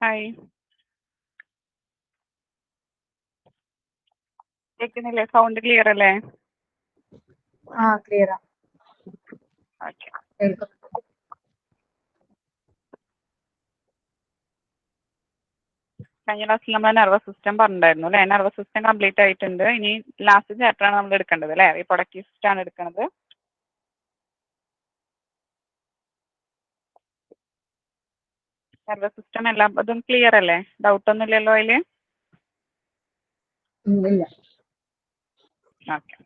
Hi. കേൾക്കുന്നില്ലേ? Sound clear അല്ലേ? ക്ലിയറാ. Okay. കേൾക്കും. കഴിഞ്ഞ ക്ലാസ്സിൽ നമ്മൾ നെർവസ് സിസ്റ്റം പറഞ്ഞിട്ടുണ്ടായിരുന്നു അല്ലേ? നെർവസ് സിസ്റ്റം കംപ്ലീറ്റ് ആയിട്ടുണ്ട്. ഇനി ലാസ്റ്റ് ചാപ്റ്റർ ആണ് നമ്മൾ എടുക്കേണ്ടത് അല്ലേ? റീപ്രൊഡക്റ്റീവ് സിസ്റ്റം ആണ് എടുക്കുന്നത്. നെർവസ് സിസ്റ്റം എല്ലാം അതും ക്ലിയർ അല്ലേ? ഡൗട്ട് ഒന്നും ഇല്ലല്ലോ അതിൽ? ഇല്ല. ഓക്കെ.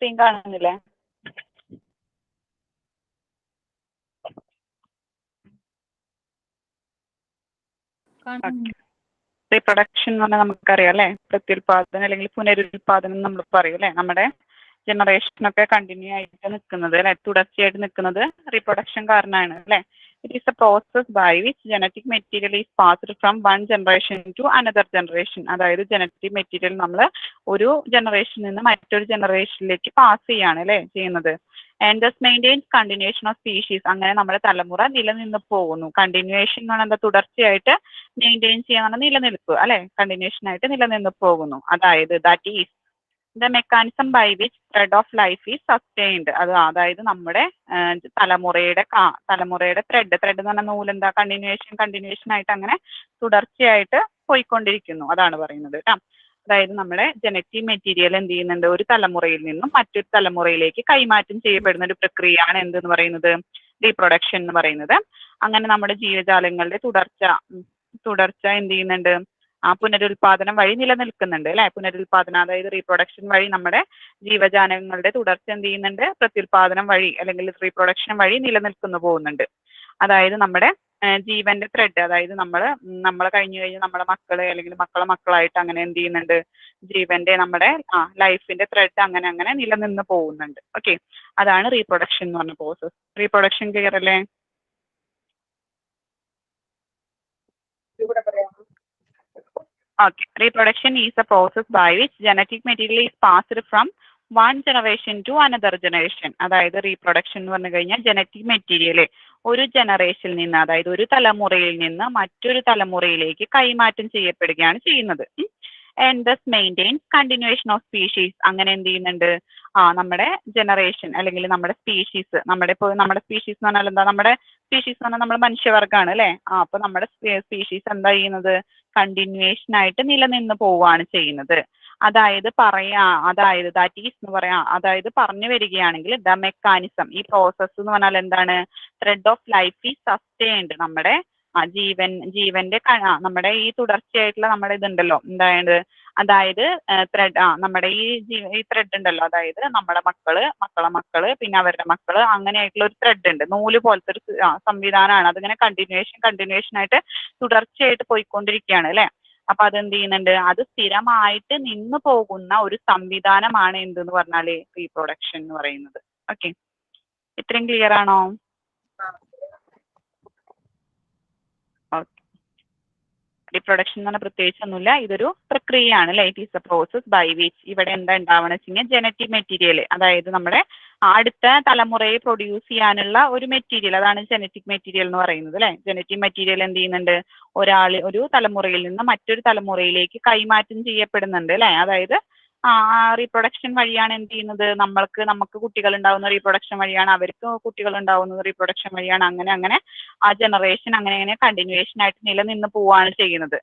സ്ക്രീൻ കാണുന്നില്ലേ? റീപ്രൊഡക്ഷൻ എന്ന് പറഞ്ഞാൽ നമുക്കറിയാം അല്ലേ? പ്രത്യുൽപാദനം അല്ലെങ്കിൽ പുനരുൽപാദനം നമ്മൾ പറയും അല്ലേ? നമ്മുടെ ജനറേഷനൊക്കെ കണ്ടിന്യൂ ആയിട്ട് നിൽക്കുന്നത് അല്ലെ, തുടർച്ചയായിട്ട് നിൽക്കുന്നത് റീപ്രൊഡക്ഷൻ കാരണമാണ് അല്ലേ? It is a process by which genetic material is passed from one generation to another generation. അതായത് ജനറ്റിക് മെറ്റീരിയൽ നമ്മൾ ഒരു ജനറേഷനിൽ നിന്ന് മറ്റൊരു ജനറേഷനിലേക്ക് പാസ് ചെയ്യാണ് അല്ലേ ചെയ്യുന്നത്. And thus maintains continuation of species. അങ്ങനെ നമ്മുടെ തലമുറ നിലനിന്ന് പോകുന്നു. കണ്ടിന്യൂവേഷൻ എന്ന് പറഞ്ഞാൽ എന്താ? തുടർച്ചയായിട്ട് മെയിൻറ്റെയിൻ ചെയ്യാൻ നിലനിൽപ്പ് അല്ലെ? കണ്ടിന്യൂഷൻ ആയിട്ട് നിലനിന്ന് പോകുന്നു. അതായത് that is the mechanism by which thread of life is sustained. അതായത് നമ്മുടെ തലമുറയുടെ ത്രെഡ് എന്ന് പറഞ്ഞ നൂലെന്താ? കണ്ടിന്യൂവേഷൻ ആയിട്ട് അങ്ങനെ തുടർച്ചയായിട്ട് പോയിക്കൊണ്ടിരിക്കുന്നു. അതാണ് പറയുന്നത് കേട്ടോ. അതായത് നമ്മുടെ ജനറ്റിക് മെറ്റീരിയൽ എന്ത് ചെയ്യുന്നുണ്ട്? ഒരു തലമുറയിൽ നിന്നും മറ്റൊരു തലമുറയിലേക്ക് കൈമാറ്റം ചെയ്യപ്പെടുന്ന ഒരു പ്രക്രിയയാണ് എന്തെന്ന് പറയുന്നത്? റീപ്രൊഡക്ഷൻ എന്ന് പറയുന്നത്. അങ്ങനെ നമ്മുടെ ജീവജാലങ്ങളുടെ തുടർച്ച എന്ത് ചെയ്യുന്നുണ്ട്? പുനരുൽപാദനം വഴി നിലനിൽക്കുന്നുണ്ട് അല്ലെ? പുനരുൽപാദനം അതായത് റീപ്രൊഡക്ഷൻ വഴി നമ്മുടെ ജീവജാലങ്ങളുടെ തുടർച്ച എന്ത് ചെയ്യുന്നുണ്ട്? പ്രത്യുൽപാദനം വഴി അല്ലെങ്കിൽ റീപ്രൊഡക്ഷൻ വഴി നിലനിൽക്കുന്നു പോകുന്നുണ്ട്. അതായത് നമ്മുടെ ജീവന്റെ ത്രെഡ്, അതായത് നമ്മൾ കഴിഞ്ഞു കഴിഞ്ഞാൽ നമ്മുടെ മക്കള് അല്ലെങ്കിൽ മക്കളായിട്ട് അങ്ങനെ എന്ത് ചെയ്യുന്നുണ്ട്? ജീവന്റെ നമ്മുടെ ലൈഫിന്റെ ത്രെഡ് അങ്ങനെ അങ്ങനെ നിലനിന്ന് പോകുന്നുണ്ട്. ഓക്കെ, അതാണ് റീപ്രൊഡക്ഷൻ എന്ന് പറഞ്ഞ പ്രോസസ്. റീപ്രൊഡക്ഷൻ ക്ലിയർ അല്ലേ? Okay. Reproduction is a process by which genetic material is passed from one generation to another generation. അതായത് റീപ്രൊഡക്ഷൻ എന്ന് പറഞ്ഞു കഴിഞ്ഞാൽ ജനറ്റിക് മെറ്റീരിയൽ ഒരു ജനറേഷനിൽ നിന്ന്, അതായത് ഒരു തലമുറയിൽ നിന്ന് മറ്റൊരു തലമുറയിലേക്ക് കൈമാറ്റം ചെയ്യപ്പെടുകയാണ് ചെയ്യുന്നത്. And thus maintains continuation of species. അങ്ങനെ എന്ത് ചെയ്യുന്നുണ്ട്? നമ്മുടെ ജനറേഷൻ അല്ലെങ്കിൽ നമ്മുടെ സ്പീഷീസ്, നമ്മുടെ സ്പീഷീസ് എന്ന് പറഞ്ഞാൽ എന്താ? നമ്മുടെ സ്പീഷീസ് എന്ന് പറഞ്ഞാൽ നമ്മൾ മനുഷ്യവർഗ്ഗമാണ് അല്ലേ? അപ്പൊ നമ്മുടെ സ്പീഷീസ് എന്താ ചെയ്യുന്നത്? കണ്ടിന്യൂവേഷൻ ആയിട്ട് നിലനിന്ന് പോവുകയാണ് ചെയ്യുന്നത്. അതായത് ദാറ്റ് ഈസ് എന്ന് പറയാം. അതായത് പറഞ്ഞു വരികയാണെങ്കിൽ ദ മെക്കാനിസം, ഈ പ്രോസസ്സ് എന്ന് പറഞ്ഞാൽ എന്താണ്? Thread of life is sustained. നമ്മുടെ ജീവന്റെ നമ്മുടെ ഈ തുടർച്ചയായിട്ടുള്ള നമ്മുടെ ഇതുണ്ടല്ലോ, അതായത് നമ്മുടെ ഈ ത്രെഡ് ഉണ്ടല്ലോ, അതായത് നമ്മുടെ മക്കളെ പിന്നെ അവരുടെ മക്കള്, അങ്ങനെയായിട്ടുള്ള ഒരു ത്രെഡ് ഉണ്ട്, നൂല് പോലത്തെ ഒരു സംവിധാനമാണ്. അതിങ്ങനെ കണ്ടിന്യൂവേഷൻ ആയിട്ട് തുടർച്ചയായിട്ട് പോയിക്കൊണ്ടിരിക്കുകയാണ് അല്ലെ? അപ്പൊ അതെന്ത് ചെയ്യുന്നുണ്ട്? അത് സ്ഥിരമായിട്ട് നിന്ന് പോകുന്ന ഒരു സംവിധാനമാണ് എന്തെന്ന് പറഞ്ഞാല് റീപ്രൊഡക്ഷൻ എന്ന് പറയുന്നത്. ഓക്കെ, ഇത്രയും ക്ലിയർ ആണോ? റീപ്രൊഡക്ഷൻ എന്ന് പറഞ്ഞാൽ പ്രത്യേകിച്ചൊന്നുമില്ല, ഇതൊരു പ്രക്രിയയാണ് അല്ലെ? It is a process by which, ഇവിടെ എന്താ ഉണ്ടാവണം വെച്ച് കഴിഞ്ഞാൽ ജനറ്റിക് മെറ്റീരിയൽ, അതായത് നമ്മുടെ അടുത്ത തലമുറയെ പ്രൊഡ്യൂസ് ചെയ്യാനുള്ള ഒരു മെറ്റീരിയൽ, അതാണ് ജനറ്റിക് മെറ്റീരിയൽ എന്ന് പറയുന്നത് അല്ലെ? ജനറ്റിക് മെറ്റീരിയൽ എന്ത് ചെയ്യുന്നുണ്ട്? ഒരു തലമുറയിൽ നിന്ന് മറ്റൊരു തലമുറയിലേക്ക് കൈമാറ്റം ചെയ്യപ്പെടുന്നുണ്ട് അല്ലെ? അതായത് റീപ്രൊഡക്ഷൻ വഴിയാണ് എന്ത് ചെയ്യുന്നത്? നമുക്ക് കുട്ടികൾ ഉണ്ടാവുന്ന റീപ്രൊഡക്ഷൻ വഴിയാണ്, അവർക്ക് കുട്ടികൾ ഉണ്ടാവുന്നത് റീപ്രൊഡക്ഷൻ വഴിയാണ്. അങ്ങനെ അങ്ങനെ ആ ജനറേഷൻ അങ്ങനെ കണ്ടിന്യൂവേഷൻ ആയിട്ട് നിലനിന്ന് പോവുകയാണ് ചെയ്യുന്നത്.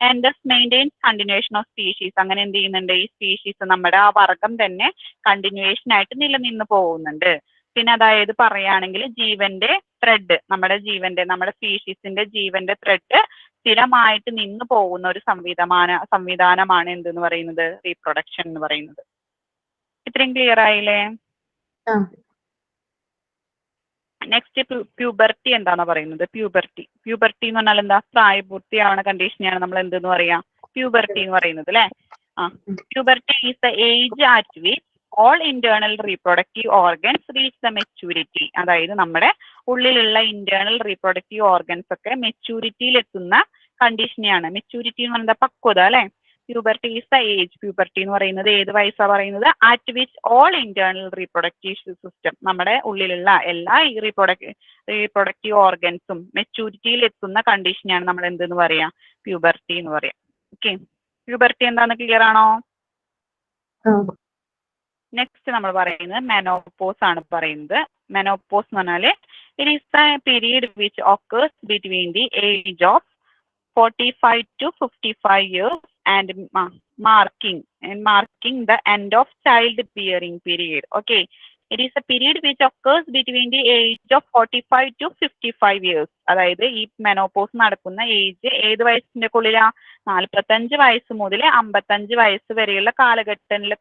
And thus maintains continuation of species. അങ്ങനെ എന്ത് ചെയ്യുന്നുണ്ട്? ഈ സ്പീഷീസ്, നമ്മുടെ ആ വർഗം തന്നെ കണ്ടിന്യൂവേഷൻ ആയിട്ട് നിലനിന്ന് പോകുന്നുണ്ട്. പിന്നെ അതായത് പറയുകയാണെങ്കിൽ ജീവന്റെ ത്രെഡ്, നമ്മുടെ സ്പീഷീസിന്റെ ജീവന്റെ ത്രെഡ് സ്ഥിരമായിട്ട് നിന്നു പോകുന്ന ഒരു സംവിധാനമാണ് എന്തെന്ന് പറയുന്നത്, റീപ്രൊഡക്ഷൻ എന്ന് പറയുന്നത്. ഇത്രയും ക്ലിയർ ആയില്ലേ? നെക്സ്റ്റ് പ്യൂബർട്ടി എന്താണെന്ന് പറയുന്നത്. പ്യൂബർട്ടി എന്ന് പറഞ്ഞാൽ എന്താ? പ്രായപൂർത്തിയാവണ കണ്ടീഷനെയാണ് നമ്മൾ എന്തെന്ന് പറയാ, പ്യൂബർട്ടി എന്ന് പറയുന്നത് അല്ലെ. Puberty is the age at which all internal reproductive organs reach the maturity. അതായത് നമ്മുടെ ഉള്ളിലുള്ള ഇന്റേണൽ റീപ്രൊഡക്റ്റീവ് ഓർഗൻസ് ഒക്കെ മെച്യൂരിറ്റിയിൽ എത്തുന്ന കണ്ടീഷനെയാണ്. മെച്യൂരിറ്റി എന്ന് പറയുന്നത് പക്വത അല്ലെ. Puberty is the age. Puberty എന്ന് പറയുന്നത് ഏത് വയസ്സാ പറയുന്നത്? At which all internal reproductive system, നമ്മുടെ ഉള്ളിലുള്ള എല്ലാ റീപ്രൊഡക്റ്റീവ് ഓർഗൻസും മെച്യൂരിറ്റിയിൽ എത്തുന്ന കണ്ടീഷനെയാണ് നമ്മൾ എന്തെന്ന് പറയാ, പ്യൂബർട്ടി എന്ന് പറയാം. ഓക്കെ, പ്യൂബർട്ടി എന്താന്ന് ക്ലിയർ ആണോ? നെക്സ്റ്റ് നമ്മൾ പറയുന്നത് മെനോപോസ് ആണ് പറയുന്നത്. മെനോപോസ് എന്ന് പറഞ്ഞാല് it is the period which occurs between the age of 45 to 55 years and marking the end of childbearing period. Okay, it is a period which occurs between the age of 45 to 55 years. അതായത് ഈ menopause നടക്കുന്ന age ഏത് വയസ്സിന്റെ ഉള്ളിലാ? 45 വയസ്സ് മുതൽ 55 വയസ്സ് വരെയുള്ള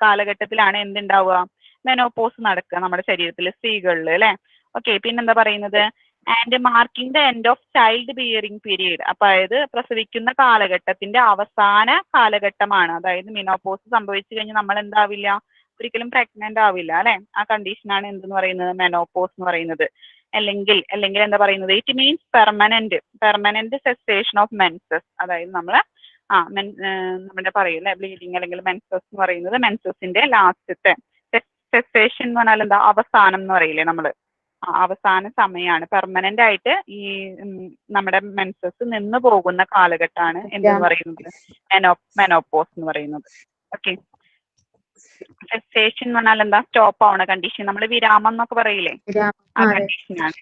കാലഘട്ടത്തിലാണ് എന്തുണ്ടാവുക? മെനോപോസ് നടക്കുക നമ്മുടെ ശരീരത്തിൽ, സ്ത്രീകളിൽ അല്ലെ. ഓക്കെ, പിന്നെന്താ പറയുന്നത്? And marking the end of child bearing period. അതായത് പ്രസവിക്കുന്ന കാലഘട്ടത്തിന്റെ അവസാന കാലഘട്ടമാണ്. അതായത് മെനോപോസ് സംഭവിച്ചു കഴിഞ്ഞാൽ നമ്മൾ എന്താവില്ല, ഒരിക്കലും പ്രഗ്നന്റ് ആവില്ല അല്ലെ. ആ കണ്ടീഷനാണ് എന്തെന്ന് പറയുന്നത്, മെനോപോസ് എന്ന് പറയുന്നത്. അല്ലെങ്കിൽ എന്താ പറയുന്നത്? It means permanent cessation of menses. അതായത് നമ്മള് നമ്മുടെ പറയൂല്ലേ ബ്ലീഡിങ് അല്ലെങ്കിൽ മെൻസസ് എന്ന് പറയുന്നത് മെൻസസിന്റെ ലാസ്റ്റത്തെ സെസേഷൻ എന്ന് പറഞ്ഞാൽ എന്താ? അവസാനം എന്ന് പറയില്ലേ നമ്മള്. അവസാന സമയമാണ്. പെർമനന്റ് ആയിട്ട് ഈ നമ്മുടെ മെൻസസ് നിന്ന് പോകുന്ന കാലഘട്ടമാണ് എന്തെന്ന് പറയുന്നത്, മെനോപോസ് എന്ന് പറയുന്നത്. ഓക്കെ, സെസേഷൻ എന്ന് പറഞ്ഞാൽ എന്താ? സ്റ്റോപ്പ് ആവണ കണ്ടീഷൻ. നമ്മൾ വിരാമം എന്നൊക്കെ പറയില്ലേ, ആ കണ്ടീഷനാണ്.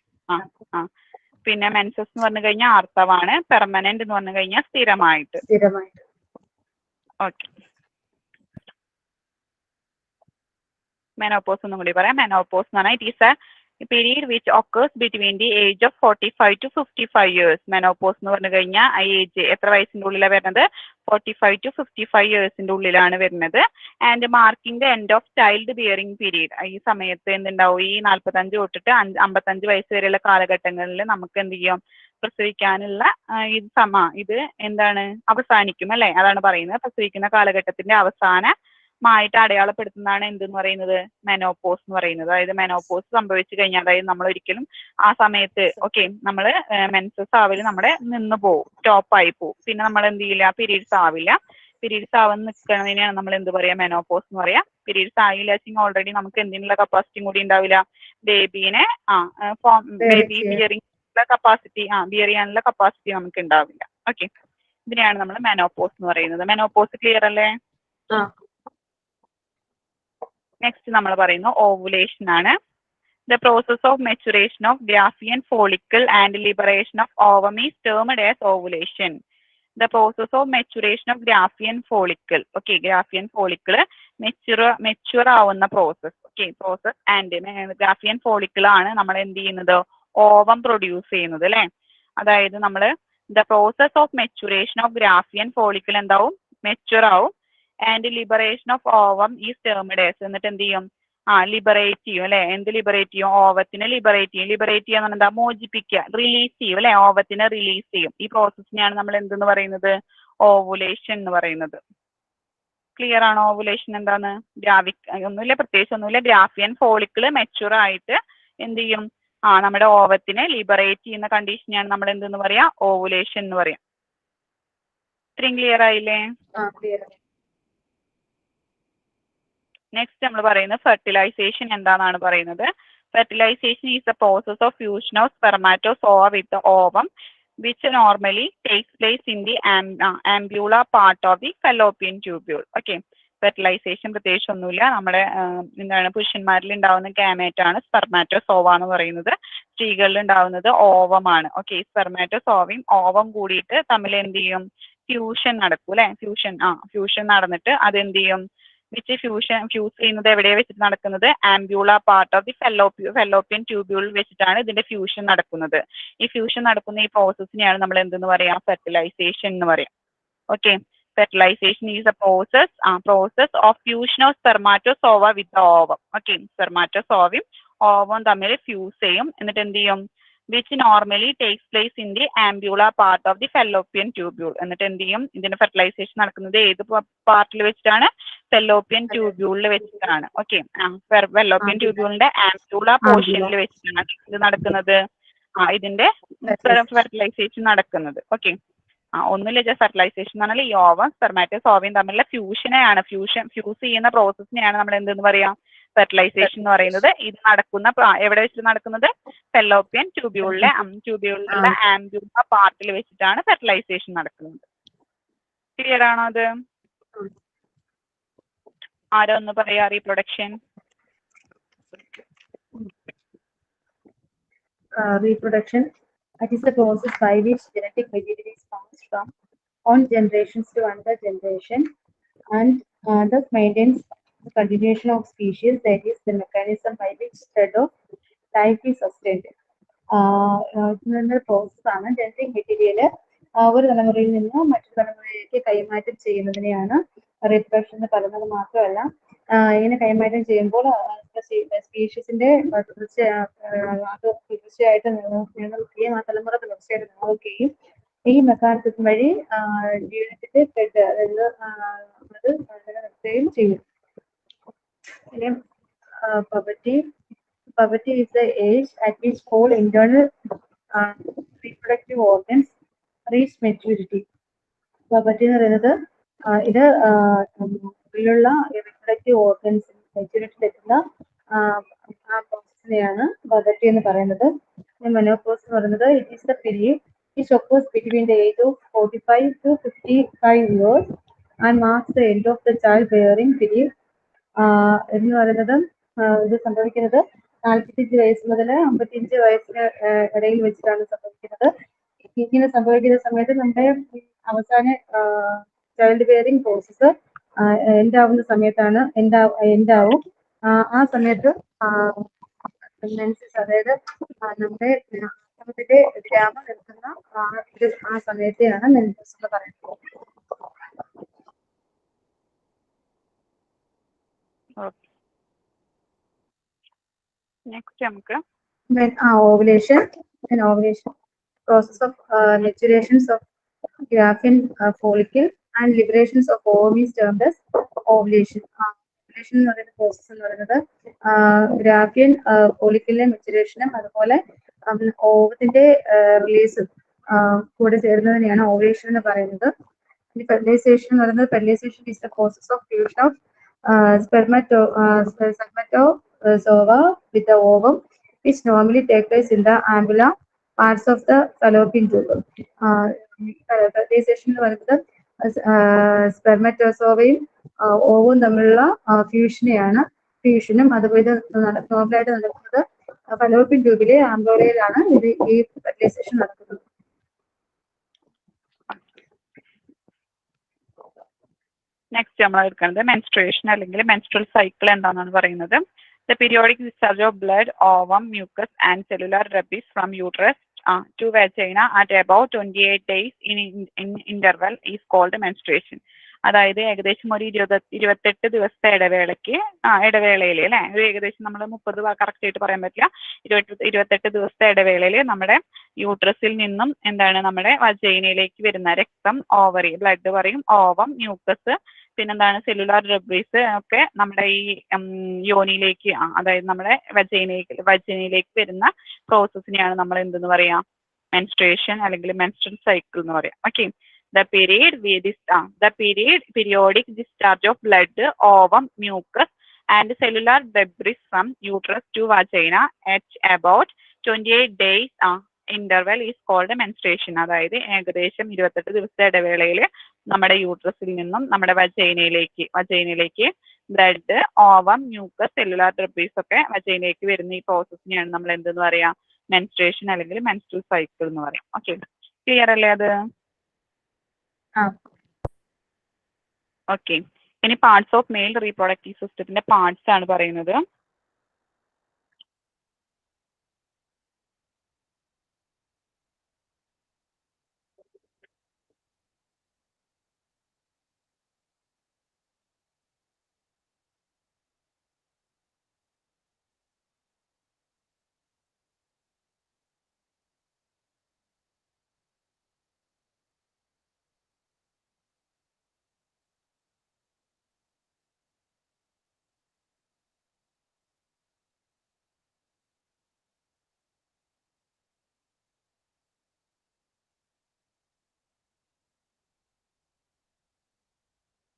പിന്നെ മെൻസസ് എന്ന് പറഞ്ഞു കഴിഞ്ഞാൽ ആർത്തവാണ്. പെർമനന്റ് എന്ന് പറഞ്ഞു കഴിഞ്ഞാൽ സ്ഥിരമായിട്ട്. ഓക്കെ, മെനോപോസ് ഒന്നും കൂടി പറയാം. മെനോപോസ് എന്ന് പറഞ്ഞാൽ it is A period which occurs between the age of 45 to 55 years. Menopause എന്ന് പറഞ്ഞു കഴിഞ്ഞാൽ ആ ഏജ് എത്ര വയസ്സിന്റെ ഉള്ളിലാണ് വരുന്നത്? 45 to 55 yearsന്റെ ഉള്ളിലാണ് വരുന്നത്. And marking the end of child bearing period. ഈ സമയത്ത് എന്തുണ്ടാവും? ഈ 45 തൊട്ടിട്ട് 55 വയസ്സ് വരെയുള്ള കാലഘട്ടങ്ങളിൽ നമുക്ക് എന്ത് ചെയ്യും? പ്രസവിക്കാനുള്ള ഇത് എന്താണ്? അവസാനിക്കും അല്ലെ. അതാണ് പറയുന്നത്. പ്രസവിക്കുന്ന കാലഘട്ടത്തിന്റെ അവസാനമായിട്ട് അടയാളപ്പെടുത്തുന്നതാണ് എന്തെന്ന് പറയുന്നത്, മെനോപോസ് എന്ന് പറയുന്നത്. അതായത് മെനോപോസ് സംഭവിച്ചു കഴിഞ്ഞാൽ, അതായത് നമ്മൾ ഒരിക്കലും ആ സമയത്ത് നമ്മള് മെൻസസ് ആവല് നമ്മുടെ നിന്ന് പോവും, സ്റ്റോപ്പായി പോവും. പിന്നെ നമ്മൾ എന്ത് ചെയ്യില്ല, പീരീഡ്സ് ആവില്ല. പീരീഡ്സ് ആവാൻ നിൽക്കുന്നതിനെയാണ് നമ്മൾ എന്ത് പറയാ, മെനോപോസ് എന്ന് പറയാം. പീരീഡ്സ് ആയില്ല വെച്ചെങ്കിൽ ഓൾറെഡി നമുക്ക് എന്തിനുള്ള കപ്പാസിറ്റിയും കൂടി ഉണ്ടാവില്ല, ബേബീനെ ബേബി ബിയറിംഗ് കപ്പാസിറ്റി ബിയർ ചെയ്യാനുള്ള കപ്പാസിറ്റി നമുക്ക് ഉണ്ടാവില്ല. ഓക്കെ, ഇതിനെയാണ് നമ്മൾ മെനോപോസ് എന്ന് പറയുന്നത്. മെനോപോസ് ക്ലിയർ അല്ലേ? നെക്സ്റ്റ് നമ്മൾ പറയുന്നത് ഓവുലേഷൻ ആണ്. The process of maturation of Graafian follicle and liberation of ovum is termed as ovulation. The process of maturation of Graafian follicle. Okay, Graafian follicle mature ആവുന്ന process. Okay, process and Graafian follicle ആണ് നമ്മൾ എന്ത് ചെയ്യുന്നത്, ovum produce ചെയ്യുന്നത് അല്ലെ. അതായത് നമ്മൾ the process of maturation of Graafian follicle എന്താവും? മെച്ചുവർ ആവും. And liberation of ovum is termed as. എന്നിട്ട് എന്ത് ചെയ്യും? ലിബറേറ്റ് ചെയ്യും അല്ലെ. എന്ത് ലിബറേറ്റ് ചെയ്യും? ഓവത്തിനെ ലിബറേറ്റ് ചെയ്യും. ലിബറേറ്റ് ചെയ്യാന്ന് പറഞ്ഞാൽ എന്താ? മോചിപ്പിക്കുക, റിലീസ് ചെയ്യും അല്ലെ. ഓവത്തിനെ റിലീസ് ചെയ്യും. ഈ പ്രോസസ്സിനെയാണ് നമ്മൾ എന്തെന്ന് പറയുന്നത്, ഓവുലേഷൻ എന്ന് പറയുന്നത്. ക്ലിയർ ആണോ? ഓവുലേഷൻ എന്താന്ന്? ഒന്നുമില്ല, പ്രത്യേകിച്ച് ഒന്നുമില്ല. ഗ്രാഫിയൻ ഫോളിക്കിൾ മെച്ചുവർ ആയിട്ട് എന്ത് ചെയ്യും? നമ്മുടെ ഓവത്തിനെ ലിബറേറ്റ് ചെയ്യുന്ന കണ്ടീഷനെയാണ് നമ്മൾ എന്തെന്ന് പറയാ, ഓവുലേഷൻ എന്ന് പറയാം. ഇത്രയും ക്ലിയർ ആയില്ലേ? നെക്സ്റ്റ് നമ്മൾ പറയുന്നത് ഫെർട്ടിലൈസേഷൻ എന്താണെന്നാണ് പറയുന്നത്. Fertilisation is the process of fusion of spermatozoa with ovum which normally takes place in the ampulla part of the fallopian tubule. Okay, fertilisation പ്രത്യേകിച്ച് ഒന്നുമില്ല. നമ്മുടെ എന്താണ് പുരുഷന്മാരിൽ ഉണ്ടാവുന്ന ഗാമേറ്റ് ആണ് സ്പെർമാറ്റോസോവ എന്ന് പറയുന്നത്. സ്ത്രീകളിൽ ഉണ്ടാവുന്നത് ഓവമാണ്. ഓക്കെ, സ്പെർമാറ്റോസോവയും ഓവം കൂടിയിട്ട് തമ്മിൽ എന്ത് ചെയ്യും? ഫ്യൂഷൻ നടക്കും അല്ലെ. ഫ്യൂഷൻ നടന്നിട്ട് അതെന്ത് ചെയ്യും? വിച്ച് ഫ്യൂസ് ചെയ്യുന്നത് എവിടെയാണ് വെച്ചിട്ട് നടക്കുന്നത്? ആംബ്യൂള പാർട്ട് ഓഫ് ദി ഫെല്ലോപ്പിയൻ ട്യൂബ്യൂളിൽ വെച്ചിട്ടാണ് ഇതിന്റെ ഫ്യൂഷൻ നടക്കുന്നത്. ഈ ഫ്യൂഷൻ നടക്കുന്ന ഈ പ്രോസസ്സിനെയാണ് നമ്മൾ എന്തെന്ന് പറയാം? ഫെർട്ടിലൈസേഷൻ എന്ന് പറയാം. Okay, fertilization is a process of fusion of spermatozoa with the ovum. Okay, spermatozoa ovum തമ്മിൽ ഫ്യൂസ് ചെയ്യും. എന്നിട്ട് എന്ത് ചെയ്യും? which normally takes place in the ampulla part of the fallopian tubule. എന്നിട്ട് എന്ത് ചെയ്യും? ഇതിന്റെ ഫെർട്ടിലൈസേഷൻ നടക്കുന്നത് ഏത് പാർട്ടിൽ വെച്ചിട്ടാണ്? ഫെല്ലോപ്പിയൻ ട്യൂബ്യൂളിൽ വെച്ചിട്ടാണ്. ഓക്കെ, ഫെല്ലോപ്പിയൻ ട്യൂബ്യൂളിന്റെ ആംപ്യൂള പോർഷനിൽ വെച്ചിട്ടാണ് ഇത് നടക്കുന്നത്. ഇതിന്റെ ഫെർട്ടിലൈസേഷൻ നടക്കുന്നത്. ഓക്കെ, ഒന്നുമില്ല, ജസ്റ്റ് ഫെർട്ടിലൈസേഷൻ എന്ന് പറഞ്ഞാൽ ഈ ഓവം സ്പെർമാറ്റോസോവയും തമ്മിലുള്ള ഫ്യൂസ് ചെയ്യുന്ന പ്രോസസ്സിനെയാണ് നമ്മൾ എന്തെന്ന് പറയാം? ഫെർട്ടിലൈസേഷൻ എന്ന് പറയുന്നത്. ഇത് നടക്കുന്ന എവിടെ വെച്ചിട്ട് നടക്കുന്നത്? ഫെല്ലോപ്പിയൻ ട്യൂബ്യൂളിലെ ആംബ്യൂള പാർട്ടിൽ വെച്ചിട്ടാണ് ഫെർട്ടിലൈസേഷൻ നടക്കുന്നത്. ക്ലിയർ ആണോ അത്? ആരോ ഒന്ന് പറയാ reproduction. Reproduction, that is the process by which genetic material is passed from one generation to another generation and thus maintains the continuation of species. That is the mechanism by which thread of life is sustained. Process ആണ് genetic material ഒരു തലമുറയിൽ നിന്ന് മറ്റൊരു തലമുറയിലേക്ക് കൈമാറ്റം ചെയ്യുന്നതിനെയാണ് reproduction എന്ന് പറയുന്നത്. മാത്രമല്ല, ഇങ്ങനെ കൈമാറ്റം ചെയ്യുമ്പോൾ സ്പീഷീസിന്റെ തീർച്ചയായിട്ടും നിലനിൽക്കുകയും ആ തലമുറ തീർച്ചയായിട്ടും നിലനിൽക്കുകയും ഈ മെക്കാനിസം വഴി ജീവിതത്തിന്റെ ത്രെഡ്, അതായത് അത് നിലനിർത്തുകയും ചെയ്യും. പിന്നെ puberty is the age at which all internal reproductive organs reach maturity. puberty എന്ന് പറയുന്നത് ഇത് ഉള്ളിലുള്ള reproductive organs മെച്യൂരിറ്റിയിൽ എത്തുന്ന ആ പ്രോസസ്സിനെയാണ് puberty എന്ന് പറയുന്നത്. menopause എന്ന് പറയുന്നത് it is the period which occurs between the age of 45 to 55 years and marks the end of the child bearing period. എന്ന് പറയുന്നത് ഇത് സംഭവിക്കുന്നത് 45 വയസ്സ് മുതൽ 55 വയസ്സിന് ഇടയിൽ വെച്ചിട്ടാണ് സംഭവിക്കുന്നത്. ഇങ്ങനെ സംഭവിക്കുന്ന സമയത്ത് നമ്മുടെ അവസാന ചൈൽഡ് ബെയറിംഗ് പ്രോസസ്സ് എൻഡാവുന്ന സമയത്താണ് എൻഡാവും. ആ സമയത്ത് അതായത് നമ്മുടെ ഇതിന്റെ ഗ്രാമം നിൽക്കുന്ന ആ സമയത്തെയാണ് മെൻസസ് എന്ന് പറയുന്നത്. നെക്സ്റ്റ് നമുക്ക് ovulation process of maturations of graphene follicle and liberations of ovum is termed as ovulation. ovulation എന്ന് പറയുന്ന പ്രോസസ് എന്ന് പറയുന്നത് ഗ്രാഫിയൻ ഫോളിക്കിളിന്റെ മെച്ചുറേഷനും അതുപോലെ ഓവത്തിന്റെ റിലീസും കൂടെ ചേരുന്നതിനെയാണ് ഓവുലേഷൻ എന്ന് പറയുന്നത്. ഫെർട്ടിലൈസേഷൻ എന്ന് പറയുന്നത് fertilisation is the process of fusion of spermatozoa with the ovum, which normally take place in the ampulla parts of the fallopian tube. Fertilization എന്ന് പറയുന്നത് സ്പെർമറ്റോസോവയും ഓവും തമ്മിലുള്ള ഫ്യൂഷനും അതുപോലെ നോർമലായിട്ട് നടക്കുന്നത് ഫലോപ്പിയൻ ട്യൂബിലെ ആംബ്രോളയിലാണ് ഈ ഫെർട്ടിലൈസേഷൻ നടക്കുന്നത്. നെക്സ്റ്റ് നമ്മൾ എടുക്കുന്നത് മെൻസ്ട്രുവേഷൻ അല്ലെങ്കിൽ മെൻസ്ട്രൽ സൈക്കിൾ എന്താണെന്നാണ് പറയുന്നത്. The periodic discharge of blood, ovum, mucus and cellular debris from uterus to vagina at about 28 days in interval is called menstruation. അതായത് ഏകദേശം ഒരു 28 ദിവസത്തെ ഇടവേളയിൽ അല്ലെ, ഒരു ഏകദേശം നമ്മൾ 30 കറക്റ്റ് ആയിട്ട് പറയാൻ പറ്റില്ല, 28 ദിവസത്തെ ഇടവേളയിൽ നമ്മുടെ യൂട്രസിൽ നിന്നും എന്താണ് നമ്മുടെ വജൈനയിലേക്ക് വരുന്ന രക്തം, ഓവറി, ബ്ലഡ് പറയും, ഓവം, മ്യൂക്കസ്, പിന്നെന്താണ് സെല്ലുലാർ ഡെബ്രീസ് ഒക്കെ നമ്മുടെ ഈ യോനിയിലേക്ക് അതായത് നമ്മുടെ വജൈനയിലേക്ക് വരുന്ന പ്രോസസ്സിനെയാണ് നമ്മൾ എന്തെന്ന് പറയാം? മെൻസ്ട്രുവേഷൻ അല്ലെങ്കിൽ മെൻസ്ട്രൽ സൈക്കിൾ എന്ന് പറയാം. Okay, the periodic discharge of blood, ovum, mucus and cellular debris from uterus to vagina at about 28 days interval is called menstruation. അതായത് ഏകദേശം 28 ദിവസത്തെ ഇടവേളയിൽ നമ്മുടെ യൂട്രസിൽ നിന്നും നമ്മുടെ വജൈനയിലേക്ക് blood, ovum, mucus, cellular debris ഒക്കെ വജൈനയിലേക്ക് വരുന്ന ഈ പ്രോസസ്സിനെയാണ് നമ്മൾ എന്തെന്ന് പറയാം? മെൻസ്ട്രുവേഷൻ അല്ലെങ്കിൽ മെൻസ്ട്രൽ സൈക്കിൾ എന്ന് പറയാം. ഓക്കെ, ക്ലിയർ അല്ലേ അത്? ആ ഓക്കെ, ഇനി പാർട്സ് ഓഫ് മെയിൽ റീപ്രൊഡക്റ്റീവ് സിസ്റ്റത്തിന്റെ പാർട്സ് ആണ് പറയുന്നത്.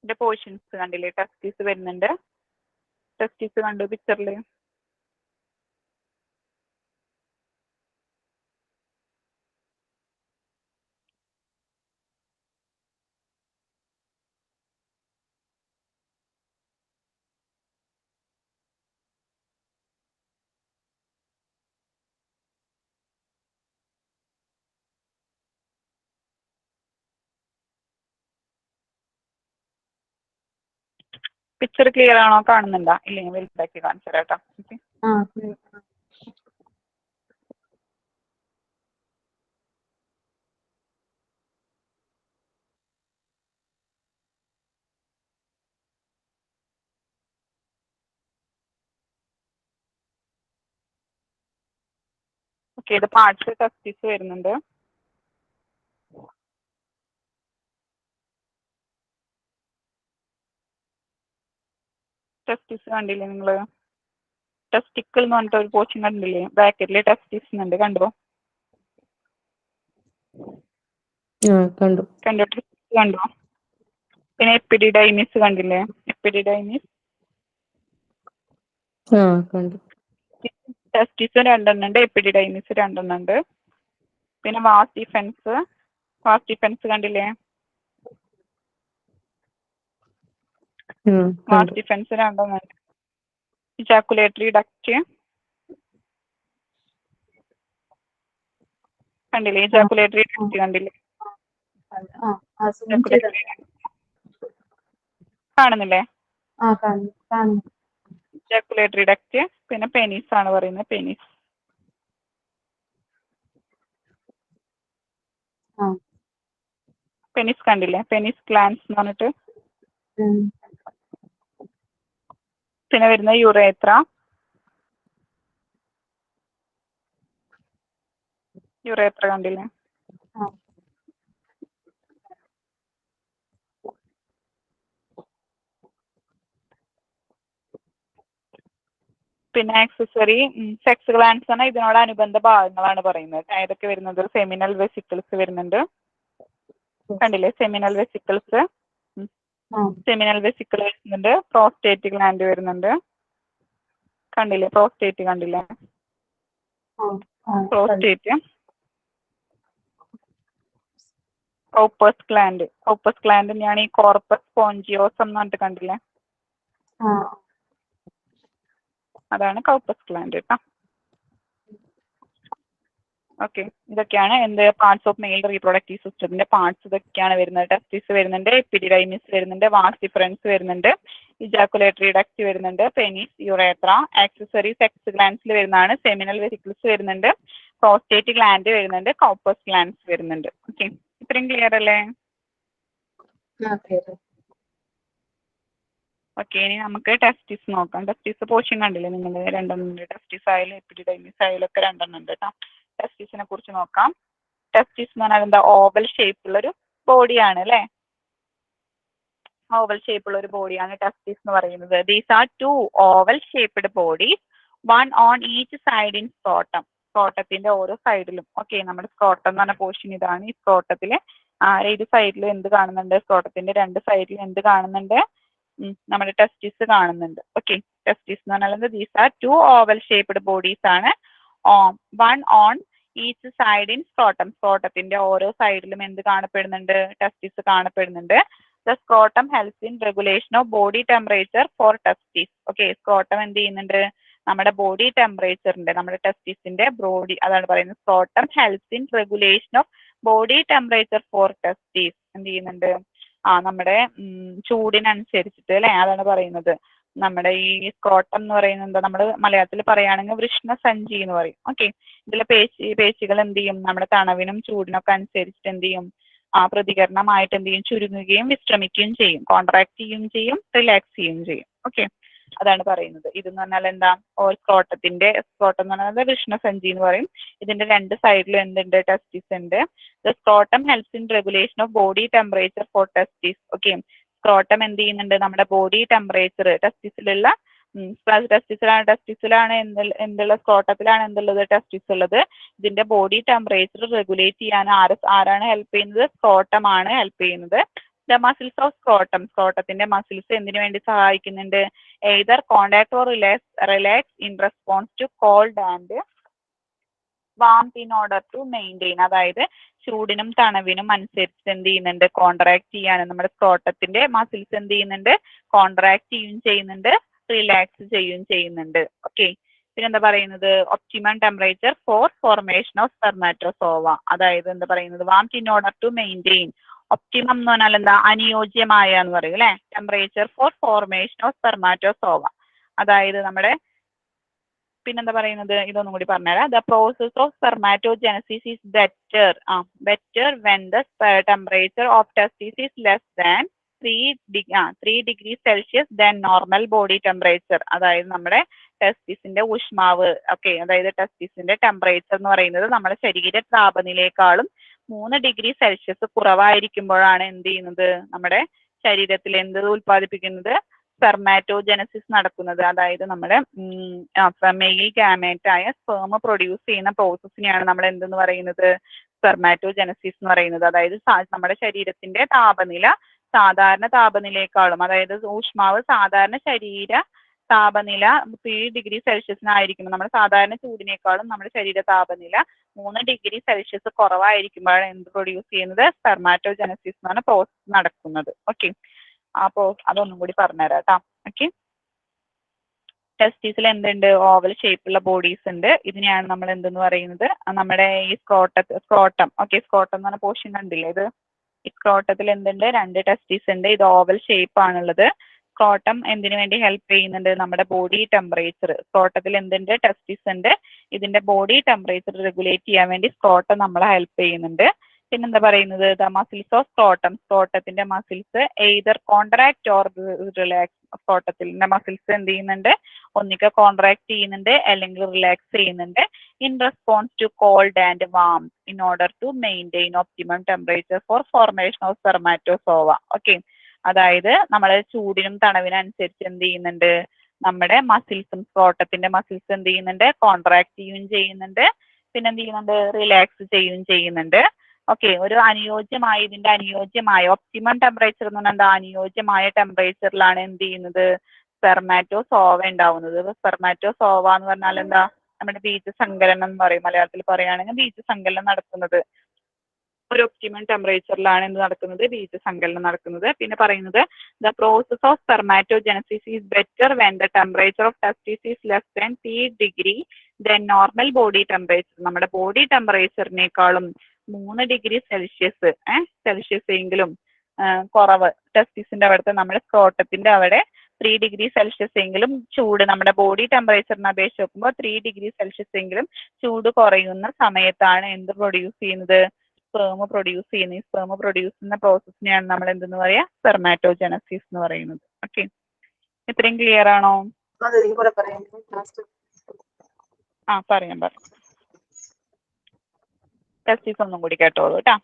ഇതിന്റെ പോർഷൻസ് കണ്ടില്ലേ, ടെസ്റ്റിസ് വരുന്നുണ്ട്. ടെസ്റ്റിസ് കണ്ടു പിക്ചറിൽ. പിക്ചർ ക്ലിയർ ആണോ, കാണുന്നുണ്ടോ? ഇല്ലെങ്കിൽ വലുതാക്കി കാണിച്ചു തരാം കേട്ടോ. ഓക്കെ, ഇത് പാർട്സ് ടെസ്റ്റിസ് വരുന്നുണ്ട്. ടെസ്റ്റിസ് കണ്ടില്ലേ നിങ്ങൾ? ടെസ്റ്റിക്കിൾ എന്ന് പറഞ്ഞിട്ട് ഒരു പോർഷൻ കണ്ടില്ലേ, ബ്രാക്കറ്റിൽ ടെസ്റ്റിസ് എന്നുണ്ട്, കണ്ടോ? കണ്ടു. ടെസ്റ്റിസ് കണ്ടോ? പിന്നെ എപ്പിഡിഡൈമിസ് കണ്ടില്ലേ? എപ്പിഡിഡൈമിസ് കണ്ടു. ടെസ്റ്റിസ് 2 ഉണ്ട്, എപ്പിഡിഡൈമിസ് 2 ഉണ്ട്. പിന്നെ വാസ് ഡിഫൻസ് കണ്ടില്ലേ? വാസ് ഡിഫൻസ് 2 ഉണ്ട്. ഇജാക്കുലേറ്ററി ഡക്റ്റ് കണ്ടില്ലേ? ഇജാക്കുലേറ്ററി ഡക്റ്റ് കണ്ടില്ലേ? കാണുന്നില്ലേ? Ejaculatory duct. പിന്നെ പെനീസ് ആണ് പറയുന്നത്, പെനീസ്. പെനിസ് കണ്ടില്ലേ? പെനിസ് ഗ്ലാൻസ് എന്ന് പറഞ്ഞിട്ട്. പിന്നെ വരുന്ന യുറേത്ര. യുറേത്ര കണ്ടില്ലേ? പിന്നെ ആക്സസറി സെക്സ് ഗ്ലാൻസ് ആണ് ഇതിനോടനുബന്ധ ഭാഗങ്ങളാണ് പറയുന്നത്. ഏതൊക്കെ വരുന്നത്? സെമിനൽ വെസിക്കിൾസ് വരുന്നുണ്ട്, കണ്ടില്ലേ? സെമിനൽ വെസിക്കിൾസ് വരുന്നുണ്ട്. പ്രോസ്റ്റേറ്റ് ഗ്ലാൻഡ് വരുന്നുണ്ട്, കണ്ടില്ലേ? പ്രോസ്റ്റേറ്റ് കണ്ടില്ലേ? പ്രോസ്റ്റേറ്റ്. കൗപ്പസ് ഗ്ലാൻഡ് ഞാൻ ഈ കോർപ്പസ് സ്പോഞ്ചിയോസം എന്ന് പറഞ്ഞിട്ട് കണ്ടില്ലേ? അതാണ് കൗപ്പസ് ഗ്ലാൻഡ് കേട്ടോ. ഓക്കെ, ഇതൊക്കെയാണ് എന്ത് പാർട്സ് ഓഫ് മെയിൽ റീപ്രൊഡക്റ്റീവ് സിസ്റ്റത്തിന്റെ പാർട്സ്. ഇതൊക്കെയാണ് വരുന്നത്. ടെസ്റ്റിസ് വരുന്നുണ്ട്, എപ്പിഡിഡൈമിസ് വരുന്നുണ്ട്, വാസ് ഡിഫറൻസ് വരുന്നുണ്ട്, ഇജാക്കുലേറ്ററി ഡക്റ്റ് വരുന്നുണ്ട്, പെനിസ്, യുറേത്ര. ആക്സസറി സെക്സ് ഗ്ലാൻഡ്സിൽ വരുന്നതാണ് സെമിനൽ വെസിക്കിൾസ് വരുന്നുണ്ട്, പ്രോസ്റ്റേറ്റ് ഗ്ലാൻഡ് വരുന്നുണ്ട്, കൗപ്പസ് ഗ്ലാൻഡ്സ് വരുന്നുണ്ട്. ഓക്കെ, ഇത്രയും ക്ലിയർ അല്ലേ? ഓക്കെ, ഇനി നമുക്ക് ടെസ്റ്റിസ് നോക്കാം. ടെസ്റ്റിസ് പോർഷൻ കണ്ടില്ലേ നിങ്ങൾ? 2 ഉണ്ട്. ടെസ്റ്റിസ് ആയാലും എപ്പിഡിഡൈമിസ് ആയാലും ഒക്കെ 2 ഉണ്ട് കേട്ടോ. ടെസ്റ്റിസിനെ കുറിച്ച് നോക്കാം. ടെസ്റ്റിസ് എന്ന് പറഞ്ഞാൽ എന്താ? ഓവൽ ഷേപ്പുള്ളൊരു ബോഡിയാണ് അല്ലേ? ഓവൽ ഷേപ്പുള്ള ഒരു ബോഡിയാണ് ടെസ്റ്റിസ് എന്ന് പറയുന്നത്. These are 2 oval shaped bodies, 1 on each side in scrotum. സ്ക്രോട്ടത്തിന്റെ ഓരോ സൈഡിലും. ഓക്കെ, നമ്മുടെ സ്ക്രോട്ടം എന്ന് പറഞ്ഞ പോർഷൻ ഇതാണ്. ഈ സ്ക്രോട്ടത്തില് ഏത് സൈഡിലും എന്ത് കാണുന്നുണ്ട്? സ്ക്രോട്ടത്തിന്റെ 2 സൈഡിലും എന്ത് കാണുന്നുണ്ട്? നമ്മുടെ ടെസ്റ്റിസ് കാണുന്നുണ്ട്. ഓക്കെ, ടെസ്റ്റിസ് എന്ന് പറഞ്ഞാൽ these are 2 oval shaped bodies ആണ്. 1 on each side in scrotum. സ്ക്രോട്ടത്തിന്റെ ഓരോ സൈഡിലും എന്ത് കാണപ്പെടുന്നുണ്ട്? ടെസ്റ്റിസ് കാണപ്പെടുന്നുണ്ട്. The scrotum helps in regulation of body temperature for testis. Okay, scrotum എന്ത് ചെയ്യുന്നുണ്ട്? നമ്മുടെ ബോഡി ടെമ്പറേച്ചറിന്റെ, നമ്മുടെ ടെസ്റ്റിസിന്റെ ബോഡി, അതാണ് പറയുന്നത്. Scrotum helps in regulation of body temperature for testis. എന്ത് ചെയ്യുന്നുണ്ട്? നമ്മുടെ ചൂടിനനുസരിച്ചിട്ട് അല്ലെ, അതാണ് പറയുന്നത്. നമ്മുടെ ഈ സ്ക്രോട്ടം എന്ന് പറയുന്നത് എന്താ, നമ്മൾ മലയാളത്തിൽ പറയുകയാണെങ്കിൽ വൃഷ്ണസഞ്ചി എന്ന് പറയും. ഓക്കെ, ഇതിലെ പേശികൾ എന്ത് ചെയ്യും, നമ്മുടെ തണവിനും ചൂടിനൊക്കെ അനുസരിച്ചിട്ട് എന്ത് ചെയ്യും, പ്രതികരണമായിട്ട് എന്ത് ചെയ്യും, ചുരുങ്ങുകയും വിശ്രമിക്കുകയും ചെയ്യും, കോൺട്രാക്ട് ചെയ്യുകയും ചെയ്യും, റിലാക്സ് ചെയ്യുകയും ചെയ്യും. ഓക്കെ, അതാണ് പറയുന്നത്. ഇതെന്ന് പറഞ്ഞാൽ എന്താ, സ്ക്രോട്ടം എന്ന് പറഞ്ഞാൽ വൃഷ്ണസഞ്ചി എന്ന് പറയും. ഇതിന്റെ രണ്ട് സൈഡിലും എന്തുണ്ട്, ടെസ്റ്റിസ് ഉണ്ട്. The scrotum helps in regulation of body temperature for testis. Okay, scrotum എന്ത് ചെയ്യുന്നുണ്ട്, നമ്മുടെ ബോഡി ടെമ്പറേച്ചർ ടെസ്റ്റിസിലുള്ള ടെസ്റ്റിസിലാണ് എന്തുള്ള സ്ക്രോട്ടത്തിലാണ് എന്തുള്ളത്, ടെസ്റ്റിസ് ഉള്ളത്. ഇതിന്റെ ബോഡി ടെമ്പറേച്ചർ റെഗുലേറ്റ് ചെയ്യാൻ ആരാണ് ഹെൽപ്പ് ചെയ്യുന്നത്, സ്ക്രോട്ടമാണ് ഹെൽപ്പ് ചെയ്യുന്നത്. ദ മസിൽസ് ഓഫ് സ്ക്രോട്ടത്തിന്റെ മസിൽസ് എന്തിനു വേണ്ടി സഹായിക്കുന്നുണ്ട്, either contact or relax in response to cold and warmth in order to maintain. അതായത് ചൂടിനും തണവിനും അനുസരിച്ച് എന്ത് ചെയ്യുന്നുണ്ട്, കോൺട്രാക്ട് ചെയ്യാണ്. നമ്മുടെ സ്ക്രോട്ടത്തിന്റെ മസിൽസ് എന്ത് ചെയ്യുന്നുണ്ട്, കോൺട്രാക്ട് ചെയ്യുകയും ചെയ്യുന്നുണ്ട്, റിലാക്സ് ചെയ്യുകയും ചെയ്യുന്നുണ്ട്. ഓക്കെ, പിന്നെന്താ പറയുന്നത്, optimum temperature for formation of spermatozoa. അതായത് എന്താ പറയുന്നത്, warmth in order to maintain. Optimum എന്ന് പറഞ്ഞാൽ എന്താ, അനുയോജ്യമായ എന്ന് പറയും അല്ലെ. Temperature for formation of spermatozoa, അതായത് നമ്മുടെ പിന്നെന്താ പറയുന്നത്, ഇതൊന്നും കൂടി പറഞ്ഞുതരാം. The process of spermatogenesis is better when the temperature of testis is less than 3 degree Celsius than normal body temperature. അതായത് നമ്മുടെ ടെസ്റ്റിസിന്റെ ഊഷ്മാവ്, ഓക്കെ, അതായത് ടെസ്റ്റിസിന്റെ ടെമ്പറേച്ചർ എന്ന് പറയുന്നത് നമ്മുടെ ശരീര താപനിലയെക്കാളും 3 ഡിഗ്രി സെൽഷ്യസ് കുറവായിരിക്കുമ്പോഴാണ് എന്ത് ചെയ്യുന്നത്, നമ്മുടെ ശരീരത്തിൽ എന്ത് ഉൽപ്പാദിപ്പിക്കുന്നത്, സ്പെർമാറ്റോജനസിസ് നടക്കുന്നത്. അതായത് നമ്മുടെ മെയിൽ ഗാമേറ്റ് ആയ സ്പേം പ്രൊഡ്യൂസ് ചെയ്യുന്ന പ്രോസസ്സിനെയാണ് നമ്മൾ എന്തെന്ന് പറയുന്നത്, സ്പെർമാറ്റോജനസിസ് എന്ന് പറയുന്നത്. അതായത് നമ്മുടെ ശരീരത്തിന്റെ താപനില സാധാരണ താപനിലയെക്കാളും, അതായത് ഊഷ്മാവ് സാധാരണ ശരീര താപനില 3 ഡിഗ്രി സെൽഷ്യസിനായിരിക്കും, നമ്മുടെ സാധാരണ ചൂടിനേക്കാളും നമ്മുടെ ശരീര താപനില 3 ഡിഗ്രി സെൽഷ്യസ് കുറവായിരിക്കുമ്പോഴാണ് എന്ത് പ്രൊഡ്യൂസ് ചെയ്യുന്നത്, സ്പെർമാറ്റോജനസിസ് എന്ന് പറഞ്ഞ പ്രോസസ് നടക്കുന്നത്. ഓക്കെ, അപ്പോ അതൊന്നും കൂടി പറഞ്ഞുതരാം കേട്ടോ. ഓക്കെ, ടെസ്റ്റിസിൽ എന്തുണ്ട്, ഓവൽ ഷേപ്പുള്ള ബോഡീസ് ഉണ്ട്. ഇതിനെയാണ് നമ്മൾ എന്തെന്ന് പറയുന്നത്, നമ്മുടെ ഈ സ്ക്രോട്ടം. ഓക്കെ, സ്ക്രോട്ടം എന്ന് പറഞ്ഞ പോർഷൻ കണ്ടില്ലേ, ഇത് ഈ സ്ക്രോട്ടത്തിൽ എന്തുണ്ട്, 2 ടെസ്റ്റിസ് ഉണ്ട്. ഇത് ഓവൽ ഷേപ്പ് ആണുള്ളത്. സ്ക്രോട്ടം എന്തിനു വേണ്ടി ഹെൽപ്പ് ചെയ്യുന്നുണ്ട്, നമ്മുടെ ബോഡി ടെമ്പറേച്ചർ. സ്ക്രോട്ടത്തിൽ എന്തുണ്ട്, ടെസ്റ്റിസ് ഉണ്ട്. ഇതിന്റെ ബോഡി ടെമ്പറേച്ചർ റെഗുലേറ്റ് ചെയ്യാൻ വേണ്ടി സ്ക്രോട്ടം നമ്മളെ ഹെൽപ്പ് ചെയ്യുന്നുണ്ട്. പിന്നെന്താ പറയുന്നത്, ദ മസിൽസ് ഓഫ് സ്ക്രോട്ടത്തിന്റെ muscles either contract or relax. സ്ക്രോട്ടത്തിന്റെ മസിൽസ് എന്ത് ചെയ്യുന്നുണ്ട്, ഒന്നിക്ക കോൺട്രാക്ട് ചെയ്യുന്നുണ്ട് അല്ലെങ്കിൽ റിലാക്സ് ചെയ്യുന്നുണ്ട് in response to cold and warmth in order to maintain optimum temperature for formation of spermatozoa. Okay, അതായത് നമ്മളെ ചൂടിനും തണവിനും അനുസരിച്ച് എന്ത് ചെയ്യുന്നുണ്ട്, നമ്മുടെ മസിൽസും സ്ക്രോട്ടത്തിന്റെ മസിൽസ് എന്ത് ചെയ്യുന്നുണ്ട്, കോൺട്രാക്ട് ചെയ്യുകയും ചെയ്യുന്നുണ്ട്, പിന്നെ എന്ത് ചെയ്യുന്നുണ്ട്, റിലാക്സ് ചെയ്യുകയും ചെയ്യുന്നുണ്ട്. ഓക്കെ, ഇതിന്റെ അനുയോജ്യമായ ഒപ്റ്റിമം ടെമ്പറേച്ചർ എന്ന് പറഞ്ഞാൽ എന്താ, അനുയോജ്യമായ ടെമ്പറേച്ചറിലാണ് എന്ത് ചെയ്യുന്നത്, സ്പെർമാറ്റോസോവ ഉണ്ടാവുന്നത്. സ്പെർമാറ്റോസോവ എന്ന് പറഞ്ഞാൽ എന്താ, നമ്മുടെ ബീജസങ്കലനം എന്ന് പറയും, മലയാളത്തിൽ പറയുകയാണെങ്കിൽ ബീജസങ്കലനം നടക്കുന്നത് ഒരു ഒപ്റ്റിമം ടെമ്പറേച്ചറിലാണ് എന്ത് നടക്കുന്നത്, ബീജസങ്കലനം നടക്കുന്നത്. പിന്നെ പറയുന്നത് the process of spermatogenesis is better when the temperature of testis is less than 3 degree than normal body temperature. നമ്മുടെ ബോഡി ടെമ്പറേച്ചറിനേക്കാളും 3 ഡിഗ്രി സെൽഷ്യസ് എങ്കിലും കുറവ്, ടെസ്റ്റിസിന്റെ അവിടുത്തെ നമ്മുടെ സ്ക്രോട്ടത്തിന്റെ അവിടെ 3 ഡിഗ്രി സെൽഷ്യസ് എങ്കിലും ചൂട്, നമ്മുടെ ബോഡി ടെമ്പറേച്ചറിനെ അപേക്ഷിച്ച് നോക്കുമ്പോൾ 3 ഡിഗ്രി സെൽഷ്യസ് എങ്കിലും ചൂട് കുറയുന്ന സമയത്താണ് എന്ത് പ്രൊഡ്യൂസ് ചെയ്യുന്നത്, സ്പേം പ്രൊഡ്യൂസ് ചെയ്യുന്നത്. ഈ സ്പേം പ്രൊഡ്യൂസ് ചെയ്യുന്ന പ്രോസസ്സിനെയാണ് നമ്മൾ എന്തെന്ന് പറയാ, സ്പെർമാറ്റോജനസിസ് എന്ന് പറയുന്നത്. ഓക്കെ, ഇത്രയും ക്ലിയർ ആണോ? പറയാം. ടെസ്റ്റിസ് ഒന്നും കൂടി കേട്ടോളൂ കേട്ടാ.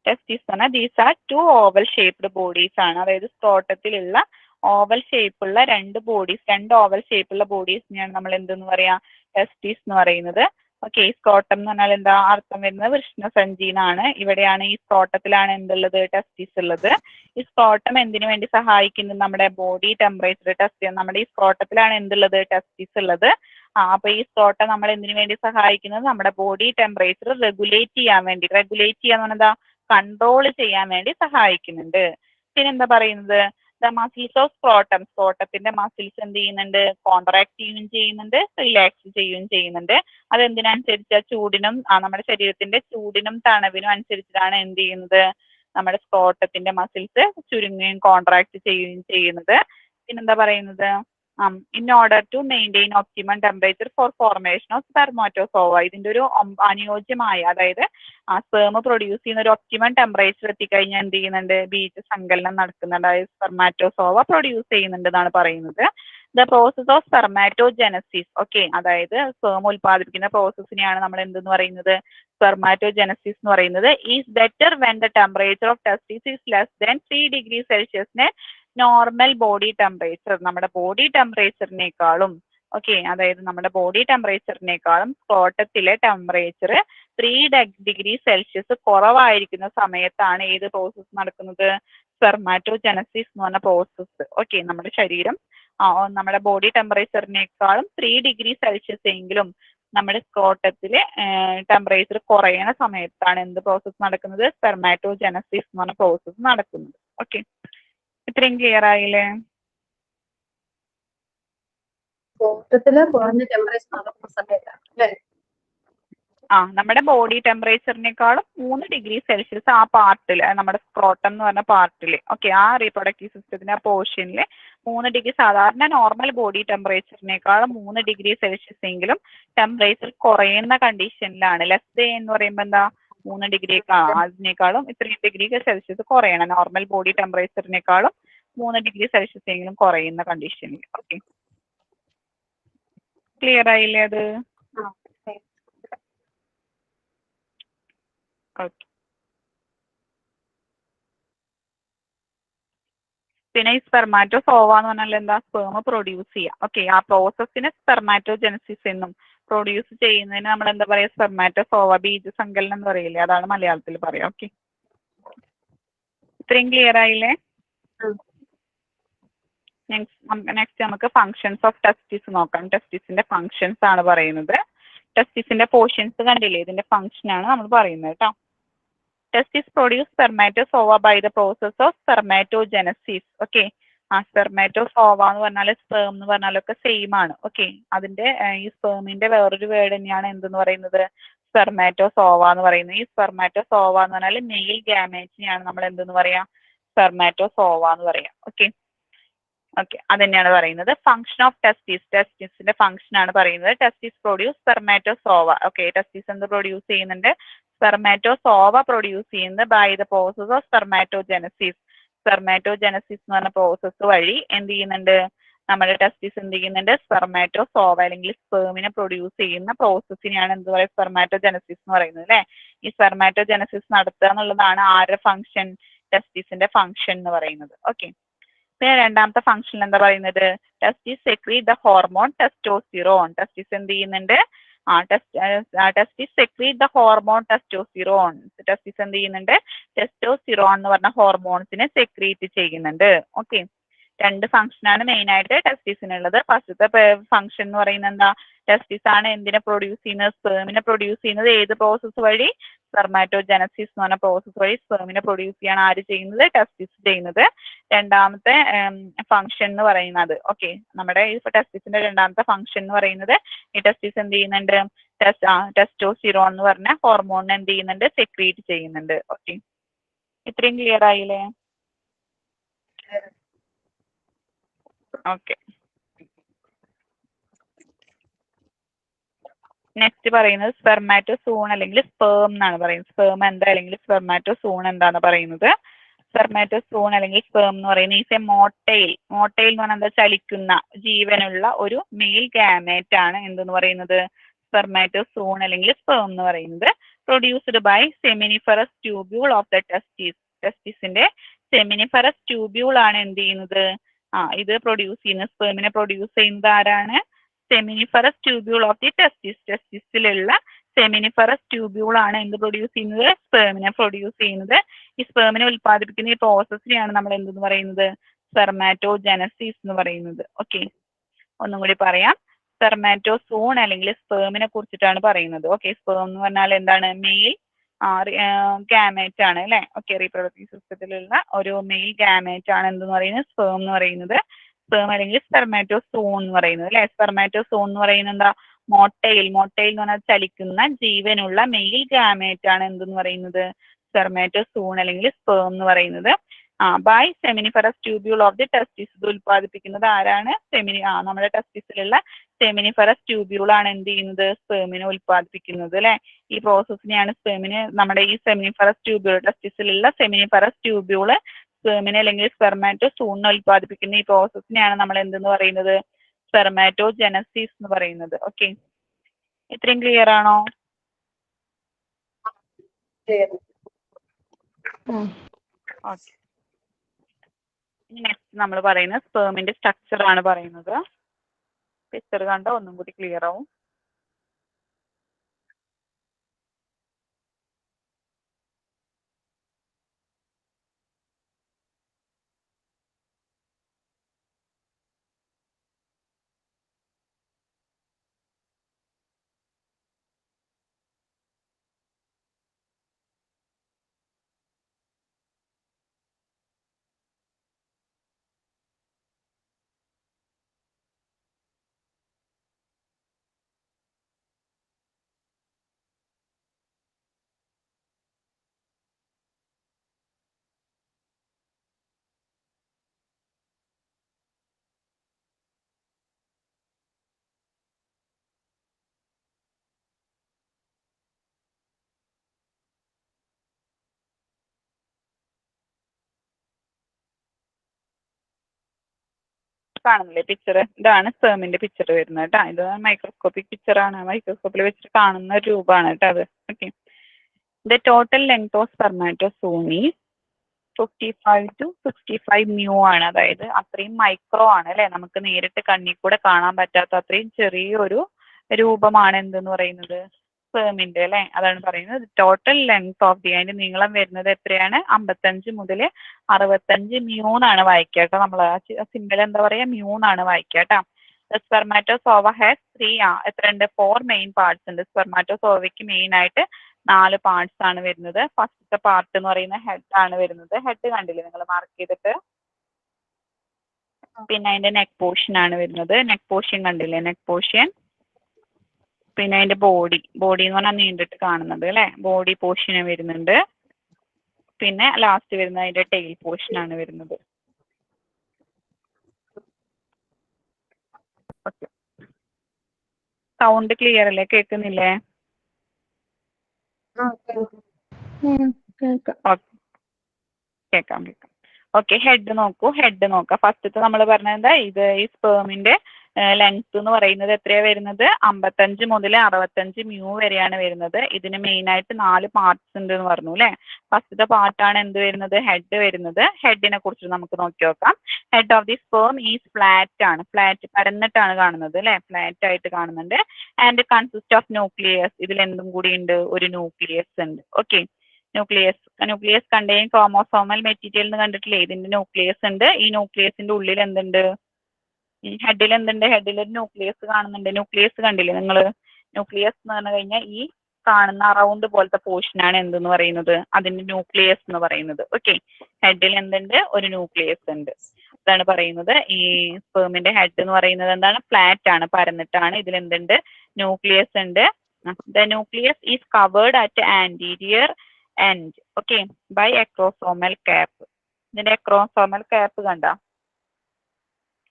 ടെസ്റ്റിസ് പറഞ്ഞാൽ these are 2 oval shaped bodies ആണ്. അതായത് സ്ക്രോട്ടത്തിലുള്ള ഓവൽ ഷേപ്പുള്ള 2 ഓവൽ ഷേപ്പുള്ള ബോഡീസിനെയാണ് നമ്മൾ എന്തെന്ന് പറയാ, ടെസ്റ്റിസ് എന്ന് പറയുന്നത്. ഓക്കെ, സ്ക്രോട്ടം എന്ന് പറഞ്ഞാൽ എന്താ അർത്ഥം വരുന്നത്, വൃഷ്ണസഞ്ചി എന്നാണ്. ഇവിടെയാണ് ഈ സ്ക്രോട്ടത്തിലാണ് എന്തുള്ളത്, ടെസ്റ്റിസ് ഉള്ളത്. ഈ സ്ക്രോട്ടം എന്തിനു വേണ്ടി സഹായിക്കുന്നത്, നമ്മുടെ ബോഡി ടെമ്പറേച്ചർ ടെസ്റ്റ് ചെയ്യാൻ. നമ്മുടെ ഈ സ്ക്രോട്ടത്തിലാണ് എന്തുള്ളത്, ടെസ്റ്റിസ് ഉള്ളത്. അപ്പൊ ഈ സ്ക്രോട്ടം നമ്മൾ എന്തിനു വേണ്ടി സഹായിക്കുന്നത്, നമ്മുടെ ബോഡി ടെമ്പറേച്ചർ റെഗുലേറ്റ് ചെയ്യാൻ വേണ്ടി. റെഗുലേറ്റ് ചെയ്യാന്ന് പറഞ്ഞാൽ എന്താ, കൺട്രോൾ ചെയ്യാൻ വേണ്ടി സഹായിക്കുന്നുണ്ട്. പിന്നെന്താ പറയുന്നത്, ദ മസിൽസ് ഓഫ് സ്ക്രോട്ടത്തിന്റെ മസിൽസ് എന്ത് ചെയ്യുന്നുണ്ട്, കോൺട്രാക്ട് ചെയ്യുകയും ചെയ്യുന്നുണ്ട്, റിലാക്സ് ചെയ്യുകയും ചെയ്യുന്നുണ്ട്. അതെന്തിനനുസരിച്ച്, ചൂടിനും നമ്മുടെ ശരീരത്തിന്റെ ചൂടിനും തണവിനും അനുസരിച്ചിട്ടാണ് എന്ത് ചെയ്യുന്നത്, നമ്മുടെ സ്ക്രോട്ടത്തിന്റെ മസിൽസ് ചുരുങ്ങുകയും കോൺട്രാക്ട് ചെയ്യുകയും ചെയ്യുന്നത്. പിന്നെന്താ പറയുന്നത്, in order to maintain optimum temperature for formation of spermatozoa. ഇതിന്റെ ഒരു അനുയോജ്യമായ, അതായത് സ്പേം പ്രൊഡ്യൂസ് ചെയ്യുന്ന ഒരു ഒപ്റ്റിമം ടെമ്പറേച്ചർ എത്തിക്കഴിഞ്ഞാൽ എന്ത് ചെയ്യുന്നുണ്ട്, ബീജസങ്കലനം നടക്കുന്നുണ്ട്, അതായത് സ്പെർമാറ്റോസോവ പ്രൊഡ്യൂസ് ചെയ്യുന്നുണ്ട് എന്നാണ് പറയുന്നത്. The process of spermatogenesis, okay, അതായത് സ്പേം ഉൽപ്പാദിപ്പിക്കുന്ന പ്രോസസ്സിനെയാണ് നമ്മൾ എന്തെന്ന് പറയുന്നത്, സ്പെർമാറ്റോജനസിസ് എന്ന് പറയുന്നത്. Is better when the temperature of testis is less than 3 degree സെൽഷ്യസിന് നോർമൽ ബോഡി ടെമ്പറേച്ചർ, നമ്മുടെ ബോഡി ടെമ്പറേച്ചറിനേക്കാളും, ഓക്കെ, അതായത് നമ്മുടെ ബോഡി ടെമ്പറേച്ചറിനേക്കാളും സ്ക്രോട്ടത്തിലെ ടെമ്പറേച്ചർ 3 ഡിഗ്രി സെൽഷ്യസ് കുറവായിരിക്കുന്ന സമയത്താണ് ഏത് പ്രോസസ്സ് നടക്കുന്നത്, സ്പെർമാറ്റോജനസിസ് എന്ന് പറഞ്ഞ പ്രോസസ്സ്. ഓക്കെ, നമ്മുടെ ശരീരം നമ്മുടെ ബോഡി ടെമ്പറേച്ചറിനേക്കാളും 3 ഡിഗ്രി സെൽഷ്യസ് എങ്കിലും നമ്മുടെ സ്ക്രോട്ടത്തിലെ ടെമ്പറേച്ചർ കുറയുന്ന സമയത്താണ് എന്ത് പ്രോസസ്സ് നടക്കുന്നത്, സ്പെർമാറ്റോജനസിസ് എന്ന് പറഞ്ഞ പ്രോസസ്സ് നടക്കുന്നത്. ഓക്കെ, ഇത്രയും ക്ലിയർ ആയില്ലേ? സ്ക്രോട്ടത്തില് കുറഞ്ഞ ടെമ്പറേച്ചർ നടക്കുന്ന സമയത്താണ് അല്ലേ? നമ്മുടെ ബോഡി ടെമ്പറേച്ചറിനേക്കാളും 3 ഡിഗ്രി സെൽഷ്യസ് ആ പാർട്ടിൽ, നമ്മുടെ സ്ക്രോട്ടം എന്ന് പറഞ്ഞ പാർട്ടിൽ, ഓക്കെ, ആ റീപ്രൊഡക്റ്റീവ് സിസ്റ്റത്തിന്റെ ആ പോർഷനിൽ 3 ഡിഗ്രി, സാധാരണ നോർമൽ ബോഡി ടെമ്പറേച്ചറിനേക്കാളും 3 ഡിഗ്രി സെൽഷ്യസ് എങ്കിലും ടെമ്പറേച്ചർ കുറയുന്ന കണ്ടീഷനിലാണ്. ലെസ് ദേ എന്ന് പറയുമ്പോൾ എന്താ, 3 ഡിഗ്രി അതിനേക്കാളും ഇത്രയും ഡിഗ്രി സെൽഷ്യസ് കുറയണം, നോർമൽ ബോഡി ടെമ്പറേച്ചറിനേക്കാളും 3 ഡിഗ്രി സെൽഷ്യസ് എങ്കിലും കുറയുന്ന കണ്ടീഷനിൽ. ഓക്കെ, ക്ലിയർ ആയില്ലേ അത്? ഓക്കെ, പിന്നെ ഈ സ്പെർമാറ്റോസോവ എന്ന് പറഞ്ഞാൽ എന്താ, സ്പേം പ്രൊഡ്യൂസ് ചെയ്യുക. ഓക്കെ, ആ പ്രോസസ്സിന് സ്പെർമാറ്റോജനസിസ് എന്നും പ്രൊഡ്യൂസ് ചെയ്യുന്നതിന് നമ്മൾ എന്താ പറയുക, സ്പെർമാറ്റോസോവ, ബീജസങ്കലനം എന്ന് പറയില്ലേ, അതാണ് മലയാളത്തിൽ പറയാം. ഓക്കെ, ഇത്രയും ക്ലിയർ ആയില്ലേ? നെക്സ്റ്റ് നമുക്ക് ഫങ്ഷൻസ് ഓഫ് ടെസ്റ്റിസ് നോക്കാം. ടെസ്റ്റിസിന്റെ ഫങ്ഷൻസ് ആണ് പറയുന്നത്. ടെസ്റ്റിസിന്റെ പോർഷൻസ് കണ്ടില്ലേ, ഇതിന്റെ ഫങ്ഷൻ ആണ് നമ്മൾ പറയുന്നത് കേട്ടോ. Testis produce spermatozoa by the process of spermatogenesis. Okay, spermatozoa എന്ന് പറഞ്ഞാൽ സ്പേം എന്ന് പറഞ്ഞാലൊക്കെ സെയിം ആണ്. ഓക്കെ, അതിന്റെ ഈ സ്പേമിന്റെ വേറൊരു വേർഡ് തന്നെയാണ് എന്തെന്ന് പറയുന്നത്, സ്പെർമാറ്റോസോവ എന്ന് പറയുന്നത്. ഈ സ്പെർമാറ്റോസോവ എന്ന് പറഞ്ഞാൽ മെയിൽ ഗാമേറ്റിനെയാണ് നമ്മൾ എന്തെന്ന് പറയാ, സ്പെർമാറ്റോസോവ എന്ന് പറയാം. ഓക്കെ, അത് തന്നെയാണ് പറയുന്നത്. ഫംഗ്ഷൻ ഓഫ് ടെസ്റ്റിസിന്റെ ഫംഗ്ഷൻ ആണ് പറയുന്നത്. Testis produce spermatozoa. Okay, testis എന്ത് പ്രൊഡ്യൂസ് ചെയ്യുന്നുണ്ട്, സ്പെർമാറ്റോസോവ പ്രൊഡ്യൂസ് ചെയ്യുന്നത് by the process of spermatogenesis. Spermatogenesis എന്ന് പറഞ്ഞ പ്രോസസ്സ് വഴി എന്ത് ചെയ്യുന്നുണ്ട്, നമ്മുടെ ടെസ്റ്റിസ് എന്ത് ചെയ്യുന്നുണ്ട്, സ്പെർമാറ്റോസോവ അല്ലെങ്കിൽ സ്പേമിനെ പ്രൊഡ്യൂസ് ചെയ്യുന്ന പ്രോസസ്സിനെയാണ് എന്ത് പറയുക, സ്പെർമാറ്റോജനസിസ് എന്ന് പറയുന്നത് അല്ലേ. ഈ സ്പെർമാറ്റോജനസിസ് നടത്തുക എന്നുള്ളതാണ് ആരുടെ ഫംഗ്ഷൻ, ടെസ്റ്റിസിന്റെ ഫംഗ്ഷൻ എന്ന് പറയുന്നത്. ഓക്കെ, പിന്നെ രണ്ടാമത്തെ ഫംഗ്ഷൻ എന്താ പറയുന്നത്, ടെസ്റ്റിസ് സെക്രീറ്റ് ദ ഹോർമോൺ ടെസ്റ്റോസ്റ്റിറോൺ. ടെസ്റ്റിസ് എന്ത് ചെയ്യുന്നുണ്ട്, ടെസ്റ്റിസ് സെക്രീറ്റ് ദ ഹോർമോൺ ടെസ്റ്റോസ്റ്റിറോൺ. ടെസ്റ്റിസ് എന്ത് ചെയ്യുന്നുണ്ട്, ടെസ്റ്റോസ്റ്റിറോൺ എന്ന് പറഞ്ഞ ഹോർമോൺസിനെ സെക്രീറ്റ് ചെയ്യുന്നുണ്ട്. ഓക്കെ, രണ്ട് ഫംഗ്ഷനാണ് മെയിൻ ആയിട്ട് ടെസ്റ്റിസിനുള്ളത്. ഫസ്റ്റത്തെ ഫംഗ്ഷൻ എന്ന് പറയുന്നത് എന്താ, ടെസ്റ്റിസ് ആണ് എന്തിനെ പ്രൊഡ്യൂസ് ചെയ്യുന്നത്, സ്പേമിനെ പ്രൊഡ്യൂസ് ചെയ്യുന്നത്. ഏത് പ്രോസസ്സ് വഴി, സ്പെർമാറ്റോജനസിസ് എന്ന് പറഞ്ഞ പ്രോസസ്സ് വഴി സ്പേമിനെ പ്രൊഡ്യൂസ് ചെയ്യാണ് ആര് ചെയ്യുന്നത്, ടെസ്റ്റിസ് ചെയ്യുന്നത്. രണ്ടാമത്തെ ഫംഗ്ഷൻ എന്ന് പറയുന്നത്, ഓക്കെ, നമ്മുടെ ഈ ടെസ്റ്റിസിന്റെ രണ്ടാമത്തെ ഫംഗ്ഷൻ എന്ന് പറയുന്നത്, ഈ ടെസ്റ്റിസ് എന്ത് ചെയ്യുന്നുണ്ട്, ടെസ്റ്റോസ്റ്റിറോൺ എന്ന് പറഞ്ഞ ഹോർമോണിനെ എന്ത് ചെയ്യുന്നുണ്ട്, സെക്രീറ്റ് ചെയ്യുന്നുണ്ട്. ഓക്കെ, ഇത്രയും ക്ലിയർ ആയില്ലേ? ഓക്കെ, നെക്സ്റ്റ് പറയുന്നത് സ്പെർമാറ്റോസൂൺ അല്ലെങ്കിൽ സ്പേം എന്നാണ് പറയുന്നത്. സ്പേം എന്താ അല്ലെങ്കിൽ സ്പെർമാറ്റോസൂൺ എന്താന്ന് പറയുന്നത്. സ്പെർമാറ്റോസൂൺ അല്ലെങ്കിൽ സ്പേം എന്ന് പറയുന്നത് ഈസ് എ മോട്ടൈൽ. മോട്ടൈൽ എന്ന് പറഞ്ഞാൽ എന്താ, ചലിക്കുന്ന ജീവനുള്ള ഒരു മെയിൽ ഗാമേറ്റ് ആണ് എന്തെന്ന് പറയുന്നത്, സ്പെർമാറ്റോസൂൺ അല്ലെങ്കിൽ സ്പേം എന്ന് പറയുന്നത്. Produced by seminiferous tubule of the testis. ടെസ്റ്റിസിന്റെ സെമിനിഫറസ് ട്യൂബ്യൂൾ ആണ് എന്ത് ചെയ്യുന്നത്, ഇത് പ്രൊഡ്യൂസ് ചെയ്യുന്നത്, സ്പേമിനെ പ്രൊഡ്യൂസ് ചെയ്യുന്നത് ആരാണ്, seminiferous tubule of the testis. ടെസ്റ്റിസിലുള്ള സെമിനിഫറസ് ട്യൂബ്യൂൾ ആണ് എന്ത് പ്രൊഡ്യൂസ് ചെയ്യുന്നത്, സ്പേമിനെ പ്രൊഡ്യൂസ് ചെയ്യുന്നത്. ഈ സ്പേമിനെ ഉൽപ്പാദിപ്പിക്കുന്ന ഈ പ്രോസസ്സിനെയാണ് നമ്മൾ എന്തെന്ന് പറയുന്നത്, സ്പെർമാറ്റോജനസിസ് എന്ന് പറയുന്നത്. ഓക്കെ, ഒന്നും കൂടി പറയാം, സ്പെർമാറ്റോസൂൺ അല്ലെങ്കിൽ സ്പേമിനെ കുറിച്ചിട്ടാണ് പറയുന്നത്. ഓക്കെ, സ്പേം എന്ന് പറഞ്ഞാൽ എന്താണ്, മെയിൽ ഗാമേറ്റ് ആണ് അല്ലെ. ഓക്കെ, റീപ്രൊഡക്റ്റീവ് സിസ്റ്റത്തിലുള്ള ഒരു മെയിൽ ഗാമേറ്റ് ആണ് എന്തെന്ന് പറയുന്നത്, സ്പേം എന്ന് പറയുന്നത്. സ്പേം അല്ലെങ്കിൽ സ്പെർമാറ്റോസൂൺ എന്ന് പറയുന്നത് അല്ലെ. സ്പെർമാറ്റോസൂൺ എന്ന് പറയുന്നത് എന്താ, മോട്ടൈൽ. മോട്ടൈൽ എന്ന് പറഞ്ഞാൽ ചലിക്കുന്ന ജീവനുള്ള മെയിൽ ഗാമേറ്റ് ആണ് എന്തെന്ന് പറയുന്നത്, സ്പെർമാറ്റോസൂൺ അല്ലെങ്കിൽ സ്പേം എന്ന് പറയുന്നത്. By seminiferous tubule of the testis. ഇത് ഉൽപ്പാദിപ്പിക്കുന്നത് ആരാണ്? നമ്മുടെ ടെസ്റ്റിസിലുള്ള സെമിനിഫറസ് ട്യൂബ്യൂൾ ആണ് എന്ത് ചെയ്യുന്നത്? സ്പേമിനെ ഉൽപ്പാദിപ്പിക്കുന്നത് അല്ലെ. ഈ പ്രോസസ്സിനെയാണ് നമ്മുടെ ഈ സെമിനിഫറസ് ട്യൂബ്യൂൾ, ടെസ്റ്റിസിലുള്ള സെമിനിഫറസ് ട്യൂബ്യൂള് സ്പേമിനെ അല്ലെങ്കിൽ സ്പെർമാറ്റോസൂണിനെ ഉൽപ്പാദിപ്പിക്കുന്ന ഈ പ്രോസസ്സിനെയാണ് നമ്മൾ എന്തെന്ന് പറയുന്നത്? സ്പെർമാറ്റോജനസിസ് എന്ന് പറയുന്നത്. ഓക്കെ, ഇത്രയും ക്ലിയർ ആണോ? ഓക്കെ, ഇനി നെക്സ്റ്റ് നമ്മൾ പറയുന്നത് സ്പേമിന്റെ സ്ട്രക്ചർ ആണ് പറയുന്നത്. പിക്ചർ കണ്ടോ ഒന്നും കൂടി ക്ലിയർ ആവും. കാണുന്നില്ലേ പിക്ചർ? ഇതാണ് സ്പേമിന്റെ പിക്ചർ വരുന്നത് കേട്ടോ. ഇത് മൈക്രോസ്കോപ്പിക് പിക്ചർ ആണ്, മൈക്രോസ്കോപ്പിൽ വെച്ചിട്ട് കാണുന്ന രൂപമാണ് കേട്ടോ അത്. Okay, the total length of spermatozoon is 55 to 65 µ ആണ്. അതായത് അത്രയും മൈക്രോ ആണ് അല്ലെ, നമുക്ക് നേരിട്ട് കണ്ണിൽ കൂടെ കാണാൻ പറ്റാത്ത അത്രയും ചെറിയൊരു രൂപമാണ് എന്തെന്ന് പറയുന്നത്? സ്പേമിന്റെ അല്ലെ. അതാണ് പറയുന്നത് ടോട്ടൽ ലെങ്ത് ഓഫ് ദി. അതിന്റെ നീളം വരുന്നത് എത്രയാണ്? 55 മുതൽ 65 µ എന്നാണ് വായിക്കുക കേട്ടോ. നമ്മൾ സിമ്പിൾ എന്താ പറയാ? µ എന്നാണ് വായിക്കുക കേട്ടോ. സ്പെർമാറ്റോസോവ ഹാസ് 3 എത്രയുണ്ട്? 4 മെയിൻ പാർട്സ് ഉണ്ട്. സ്പെർമാറ്റോസോവയ്ക്ക് മെയിൻ ആയിട്ട് 4 പാർട്സ് ആണ് വരുന്നത്. ഫസ്റ്റത്തെ പാർട്ട് എന്ന് പറയുന്ന ഹെഡ് ആണ് വരുന്നത്. ഹെഡ് കണ്ടില്ലേ നിങ്ങൾ മാർക്ക് ചെയ്തിട്ട്? പിന്നെ അതിന്റെ നെക്ക് പോർഷൻ ആണ് വരുന്നത്. നെക്ക് പോർഷൻ കണ്ടില്ലേ? Neck portion. പിന്നെ അതിന്റെ ബോഡി എന്ന് പറഞ്ഞാൽ നീണ്ടിട്ട് കാണുന്നത് അല്ലെ, ബോഡി പോർഷൻ വരുന്നുണ്ട്. പിന്നെ ലാസ്റ്റ് വരുന്നത് അതിന്റെ ടെയിൽ പോർഷൻ ആണ് വരുന്നത്. ഓക്കെ, സൗണ്ട് ക്ലിയർ അല്ലേ? കേൾക്കുന്നില്ലേ? കേൾക്കാം. ഓക്കെ, ഹെഡ് നോക്കാം. ഫസ്റ്റത്തെ നമ്മൾ പറഞ്ഞത് എന്താ? ഇത് ഈ സ്പേമിന്റെ ലെങ്ത് എന്ന് പറയുന്നത് എത്രയാ വരുന്നത്? 55 മുതൽ 65 µ വരെയാണ് വരുന്നത്. ഇതിന് മെയിൻ ആയിട്ട് 4 പാർട്സ് ഉണ്ട് എന്ന് പറഞ്ഞു അല്ലെ. ഫസ്റ്റത്തെ പാർട്ടാണ് എന്ത് വരുന്നത്? ഹെഡ് വരുന്നത്. ഹെഡിനെ കുറിച്ച് നമുക്ക് നോക്കി നോക്കാം. Head of the sperm is flat ആണ്. ഫ്ലാറ്റ് പരന്നിട്ടാണ് കാണുന്നത് അല്ലെ, ഫ്ലാറ്റ് ആയിട്ട് കാണുന്നുണ്ട്. And consist of nucleus. ഇതിൽ എന്തും കൂടി ഉണ്ട്? ഒരു ന്യൂക്ലിയസ് ഉണ്ട്. Okay, nucleus contain chromosomal material എന്ന് കണ്ടിട്ടില്ലേ? ഇതിന്റെ ന്യൂക്ലിയസ് ഉണ്ട്. ഈ ന്യൂക്ലിയസിന്റെ ഉള്ളിൽ എന്തുണ്ട്? ഹെഡിൽ എന്തുണ്ട്? ഹെഡിൽ ഒരു ന്യൂക്ലിയസ് കാണുന്നുണ്ട്. ന്യൂക്ലിയസ് കണ്ടില്ലേ നിങ്ങൾ? ന്യൂക്ലിയസ് എന്ന് പറഞ്ഞു കഴിഞ്ഞാൽ ഈ കാണുന്ന റൗണ്ട് പോലത്തെ പോർഷൻ ആണ് എന്തെന്ന് പറയുന്നത്? അതിന്റെ ന്യൂക്ലിയസ് എന്ന് പറയുന്നത്. ഓക്കെ, ഹെഡിൽ എന്തുണ്ട്? ഒരു ന്യൂക്ലിയസ് ഉണ്ട്. അതാണ് പറയുന്നത് ഈ സ്പേമിന്റെ ഹെഡ് എന്ന് പറയുന്നത് എന്താണ്? ഫ്ലാറ്റ് ആണ്, പരന്നിട്ടാണ്. ഇതിൽ എന്തുണ്ട്? ന്യൂക്ലിയസ് ഉണ്ട്. The nucleus is covered at anterior end, okay, by acrosomal cap. ഇതിന്റെ acrosomal cap കണ്ട?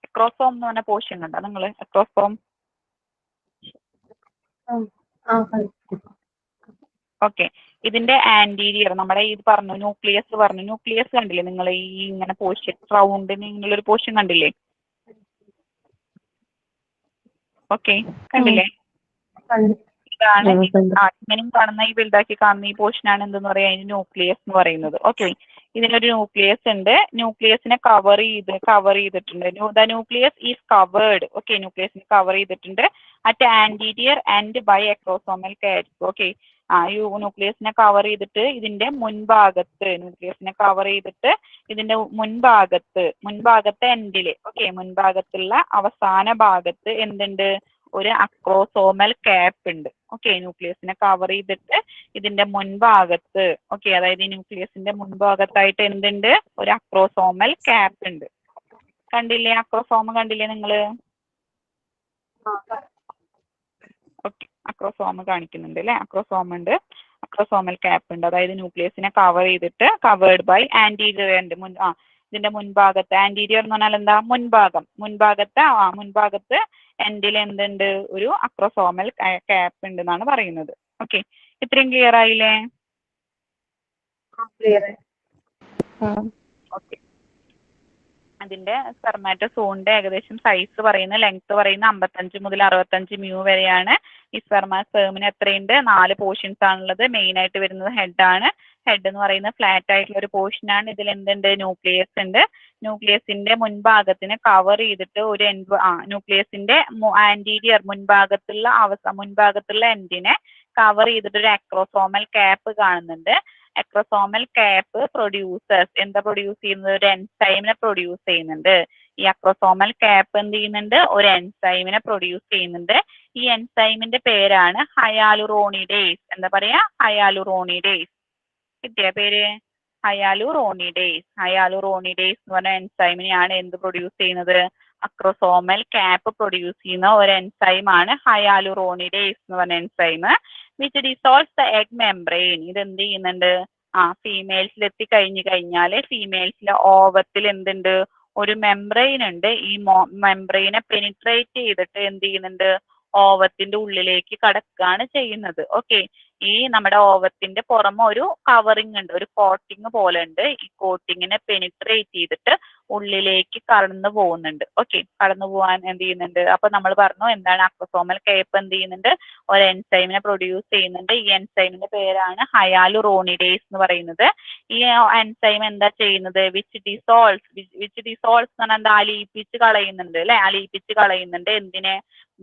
acrosome എന്ന് പറഞ്ഞ പോർഷൻ കണ്ട നിങ്ങൾ? acrosome. ഓക്കെ, ഇതിന്റെ ആന്റീരിയർ നമ്മുടെ ഇത് പറഞ്ഞു, ന്യൂക്ലിയസ് കണ്ടില്ലേ നിങ്ങൾ? ഈ ഇങ്ങനെ പോർഷൻ റൗണ്ടിന് ഇങ്ങനെയുള്ളൊരു പോർഷൻ കണ്ടില്ലേ? ഓക്കെ, കണ്ടില്ലേ? ഇതാണ് ഇങ്ങനെയും കാണുന്ന ഈ വലുതാക്കി കാണുന്ന ഈ പോർഷൻ ആണ് എന്തെന്ന് പറയാ? അതിന് ന്യൂക്ലിയസ് എന്ന് പറയുന്നത്. ഓക്കെ, ഇതിനൊരു ന്യൂക്ലിയസ് ഉണ്ട്. ന്യൂക്ലിയസിനെ കവർ ചെയ്തിട്ടുണ്ട്. The nucleus is covered. Okay, ന്യൂക്ലിയസിനെ കവർ ചെയ്തിട്ടുണ്ട് at anterior and by acrosomal cap. Okay, ഈ ന്യൂക്ലിയസിനെ കവർ ചെയ്തിട്ട് ഇതിന്റെ മുൻഭാഗത്ത് മുൻഭാഗത്തെ എൻഡില്, ഓക്കെ, മുൻഭാഗത്തുള്ള അവസാന ഭാഗത്ത് എന്തുണ്ട്? ഒരു അക്രോസോമൽ ക്യാപ്പ് ഉണ്ട്. ഓക്കെ, ന്യൂക്ലിയസിനെ കവർ ചെയ്തിട്ട് ഇതിന്റെ മുൻഭാഗത്ത്, ഓക്കെ, അതായത് ഈ ന്യൂക്ലിയസിന്റെ മുൻഭാഗത്തായിട്ട് എന്തുണ്ട്? ഒരു അക്രോസോമൽ ക്യാപ്പ് ഉണ്ട്. കണ്ടില്ലേ? അക്രോസോം കണ്ടില്ലേ നിങ്ങള്? ഓക്കെ, അക്രോസോം കാണിക്കുന്നുണ്ട് അല്ലെ. അക്രോസോം ഉണ്ട്. അക്രോസോമൽ ക്യാപ്പ് ഉണ്ട്. അതായത് ന്യൂക്ലിയസിനെ കവർ ചെയ്തിട്ട് കവേർഡ് ബൈ ആന്റീരിയർ എൻഡ് ഇതിന്റെ മുൻഭാഗത്ത് ആന്റീരിയർ എന്ന് പറഞ്ഞാൽ എന്താ മുൻഭാഗത്ത് എൻഡിൽ എന്തുണ്ട് ഒരു അക്രോസോമൽ ക്യാപ്പ് ഉണ്ട് എന്നാണ് പറയുന്നത്. ഓക്കെ, ഇത്രയും ക്ലിയർ ആയില്ലേ? ക്ലിയർ. ഓക്കെ, അതിന്റെ സ്പെർമാറ്റോസോണിന്റെ ഏകദേശം സൈസ് പറയുന്ന ലെങ്ത് പറയുന്ന 55 മുതൽ 65 µ വരെയാണ്. ഈ സ്പെർമിന് എത്രയുണ്ട്? 4 പോർഷൻസ് ആണുള്ളത്. മെയിൻ ആയിട്ട് വരുന്നത് ഹെഡ് ആണ്. ഹെഡ് എന്ന് പറയുന്നത് ഫ്ലാറ്റ് ആയിട്ടുള്ള ഒരു പോർഷൻ ആണ്. ഇതിൽ എന്തുണ്ട്? ന്യൂക്ലിയസ് ഉണ്ട്. ന്യൂക്ലിയസിന്റെ മുൻഭാഗത്തിന് കവർ ചെയ്തിട്ട് ഒരു ന്യൂക്ലിയസിന്റെ ആന്റീരിയർ മുൻഭാഗത്തുള്ള എൻഡിനെ കവർ ചെയ്തിട്ട് ഒരു അക്രോസോമൽ ക്യാപ്പ് കാണുന്നുണ്ട്. അക്രോസോമൽ ക്യാപ്പ് എന്താ പ്രൊഡ്യൂസ് ചെയ്യുന്നത്? ഒരു എൻസൈമിനെ പ്രൊഡ്യൂസ് ചെയ്യുന്നുണ്ട്. ഈ അക്രോസോമൽ ക്യാപ്പ് എന്ത് ചെയ്യുന്നുണ്ട്? ഒരു എൻസൈമിനെ പ്രൊഡ്യൂസ് ചെയ്യുന്നുണ്ട്. ഈ എൻസൈമിന്റെ പേരാണ് ഹയാലുറോണിഡേസ്. എന്താ പറയാ? ഹയാലുറോണിഡേസ്. കിട്ടിയ പേര്? ഹയാലുറോണിഡേസ് എന്ന് പറഞ്ഞ എൻസൈമിനെയാണ് എന്ത് പ്രൊഡ്യൂസ് ചെയ്യുന്നത്? അക്രോസോമൽ ക്യാപ്പ് പ്രൊഡ്യൂസ് ചെയ്യുന്ന ഒരു എൻസൈമാണ് ഹയാലുറോണിഡേസ് എന്ന് പറഞ്ഞ enzyme. Which dissolves the egg membrane. ഇത് എന്ത് ചെയ്യുന്നുണ്ട്? ഫീമെയിൽസിൽ എത്തിക്കഴിഞ്ഞാല് ഫീമെയിൽസിലെ ഓവത്തിൽ എന്തുണ്ട്? ഒരു മെംബ്രെയിൻ ഉണ്ട്. ഈ മെംബ്രെയിനെ പെനിട്രേറ്റ് ചെയ്തിട്ട് എന്ത് ചെയ്യുന്നുണ്ട്? ഓവത്തിന്റെ ഉള്ളിലേക്ക് കടക്കുകയാണ് ചെയ്യുന്നത്. ഓക്കെ, ഈ നമ്മുടെ ഓവത്തിന്റെ പുറമെ ഒരു കവറിങ് ഉണ്ട്, ഒരു കോട്ടിങ് പോലെ ഉണ്ട്. ഈ കോട്ടിങ്ങിനെ പെനിട്രേറ്റ് ചെയ്തിട്ട് ഉള്ളിലേക്ക് കടന്നു പോകുന്നുണ്ട്. ഓക്കെ, കടന്നു പോകാൻ എന്ത് ചെയ്യുന്നുണ്ട്? അപ്പൊ നമ്മൾ പറഞ്ഞു എന്താണ്? അക്രോസോമൽ ക്യാപ്പ് എന്ത് ചെയ്യുന്നുണ്ട്? ഒരു എൻസൈമിനെ പ്രൊഡ്യൂസ് ചെയ്യുന്നുണ്ട്. ഈ എൻസൈമിന്റെ പേരാണ് ഹയാലുറോണിഡേസ് എന്ന് പറയുന്നത്. ഈ എൻസൈം എന്താ ചെയ്യുന്നത്? വിച്ച് ഡിസോൾവ്സ് എന്ന് പറഞ്ഞാൽ എന്താ? അലിയിപ്പിച്ച് കളയുന്നുണ്ട് അല്ലെ? അലിയിപ്പിച്ച് കളയുന്നുണ്ട്. എന്തിനെ?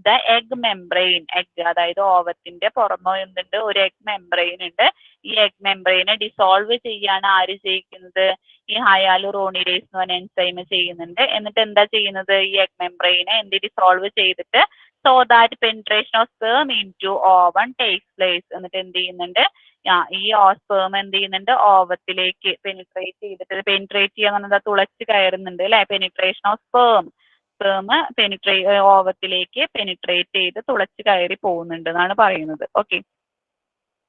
The egg membrane. എഗ് അതായത് ഓവത്തിന്റെ പുറമെ എന്തുണ്ട്? ഒരു എഗ് മെംബ്രെയിൻ ഉണ്ട്. ഈ എഗ് മെംബ്രെയിനെ ഡിസോൾവ് ചെയ്യാണ് ആര് ചെയ്യിക്കുന്നത്? ഈ ഹയാലുറോണിഡേസ് എന്ന് പറഞ്ഞ എൻസൈം ചെയ്യുന്നുണ്ട്. എന്നിട്ട് എന്താ ചെയ്യുന്നത്? ഈ എഗ് മെംബ്രെയിനെ ഡിസോൾവ് ചെയ്തിട്ട് so that penetration of sperm into ovum takes place. എന്നിട്ട് എന്ത് ചെയ്യുന്നുണ്ട്? ഈ സ്പേം എന്ത് ചെയ്യുന്നുണ്ട്? ഓവത്തിലേക്ക് പെനിട്രേറ്റ് ചെയ്യാൻ തുളച്ച് കയറുന്നുണ്ട് അല്ലെ? പെനിട്രേഷൻ ഓഫ് സ്പേം ഓവത്തിലേക്ക് പെനിട്രേറ്റ് ചെയ്ത് തുളച്ച് കയറി പോകുന്നുണ്ട് എന്നാണ് പറയുന്നത്. ഓക്കെ,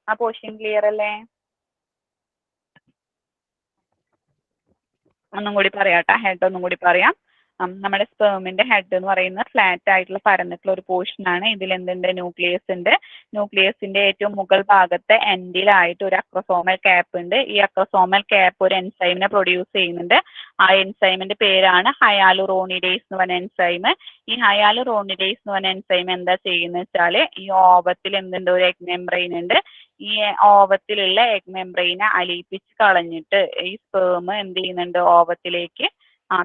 ആ പോർഷൻ ക്ലിയർ അല്ലേ? ഒന്നും കൂടി പറയാട്ടോ, ഹെഡ് ഒന്നും കൂടി പറയാം. നമ്മുടെ സ്പേമിന്റെ ഹെഡ് എന്ന് പറയുന്നത് ഫ്ലാറ്റ് ആയിട്ടുള്ള പരന്നിട്ടുള്ള ഒരു പോർഷൻ ആണ്. ഇതിൽ എന്തുണ്ട്? ന്യൂക്ലിയസ് ഉണ്ട്. ന്യൂക്ലിയസിന്റെ ഏറ്റവും മുകൾ ഭാഗത്തെ എൻഡിലായിട്ട് ഒരു അക്രോസോമൽ ക്യാപ്പ് ഉണ്ട്. ഈ അക്രോസോമൽ ക്യാപ്പ് ഒരു എൻസൈമിനെ പ്രൊഡ്യൂസ് ചെയ്യുന്നുണ്ട്. ആ എൻസൈമിന്റെ പേരാണ് ഹയാലുറോണിഡേസ് എന്ന് പറഞ്ഞ എൻസൈം. ഈ ഹയാലുറോണിഡേസ് എന്ന് പറഞ്ഞ എൻസൈം എന്താ ചെയ്യുന്നത് വെച്ചാല് ഈ ഓവത്തിൽ എന്തുണ്ട്? ഒരു എഗ് മെംബ്രെയിൻ ഉണ്ട്. ഈ ഓവത്തിലുള്ള എഗ് മെംബ്രെയിനെ അലിയിപ്പിച്ച് കളഞ്ഞിട്ട് ഈ സ്പേം എന്ത് ചെയ്യുന്നുണ്ട്? ഓവത്തിലേക്ക്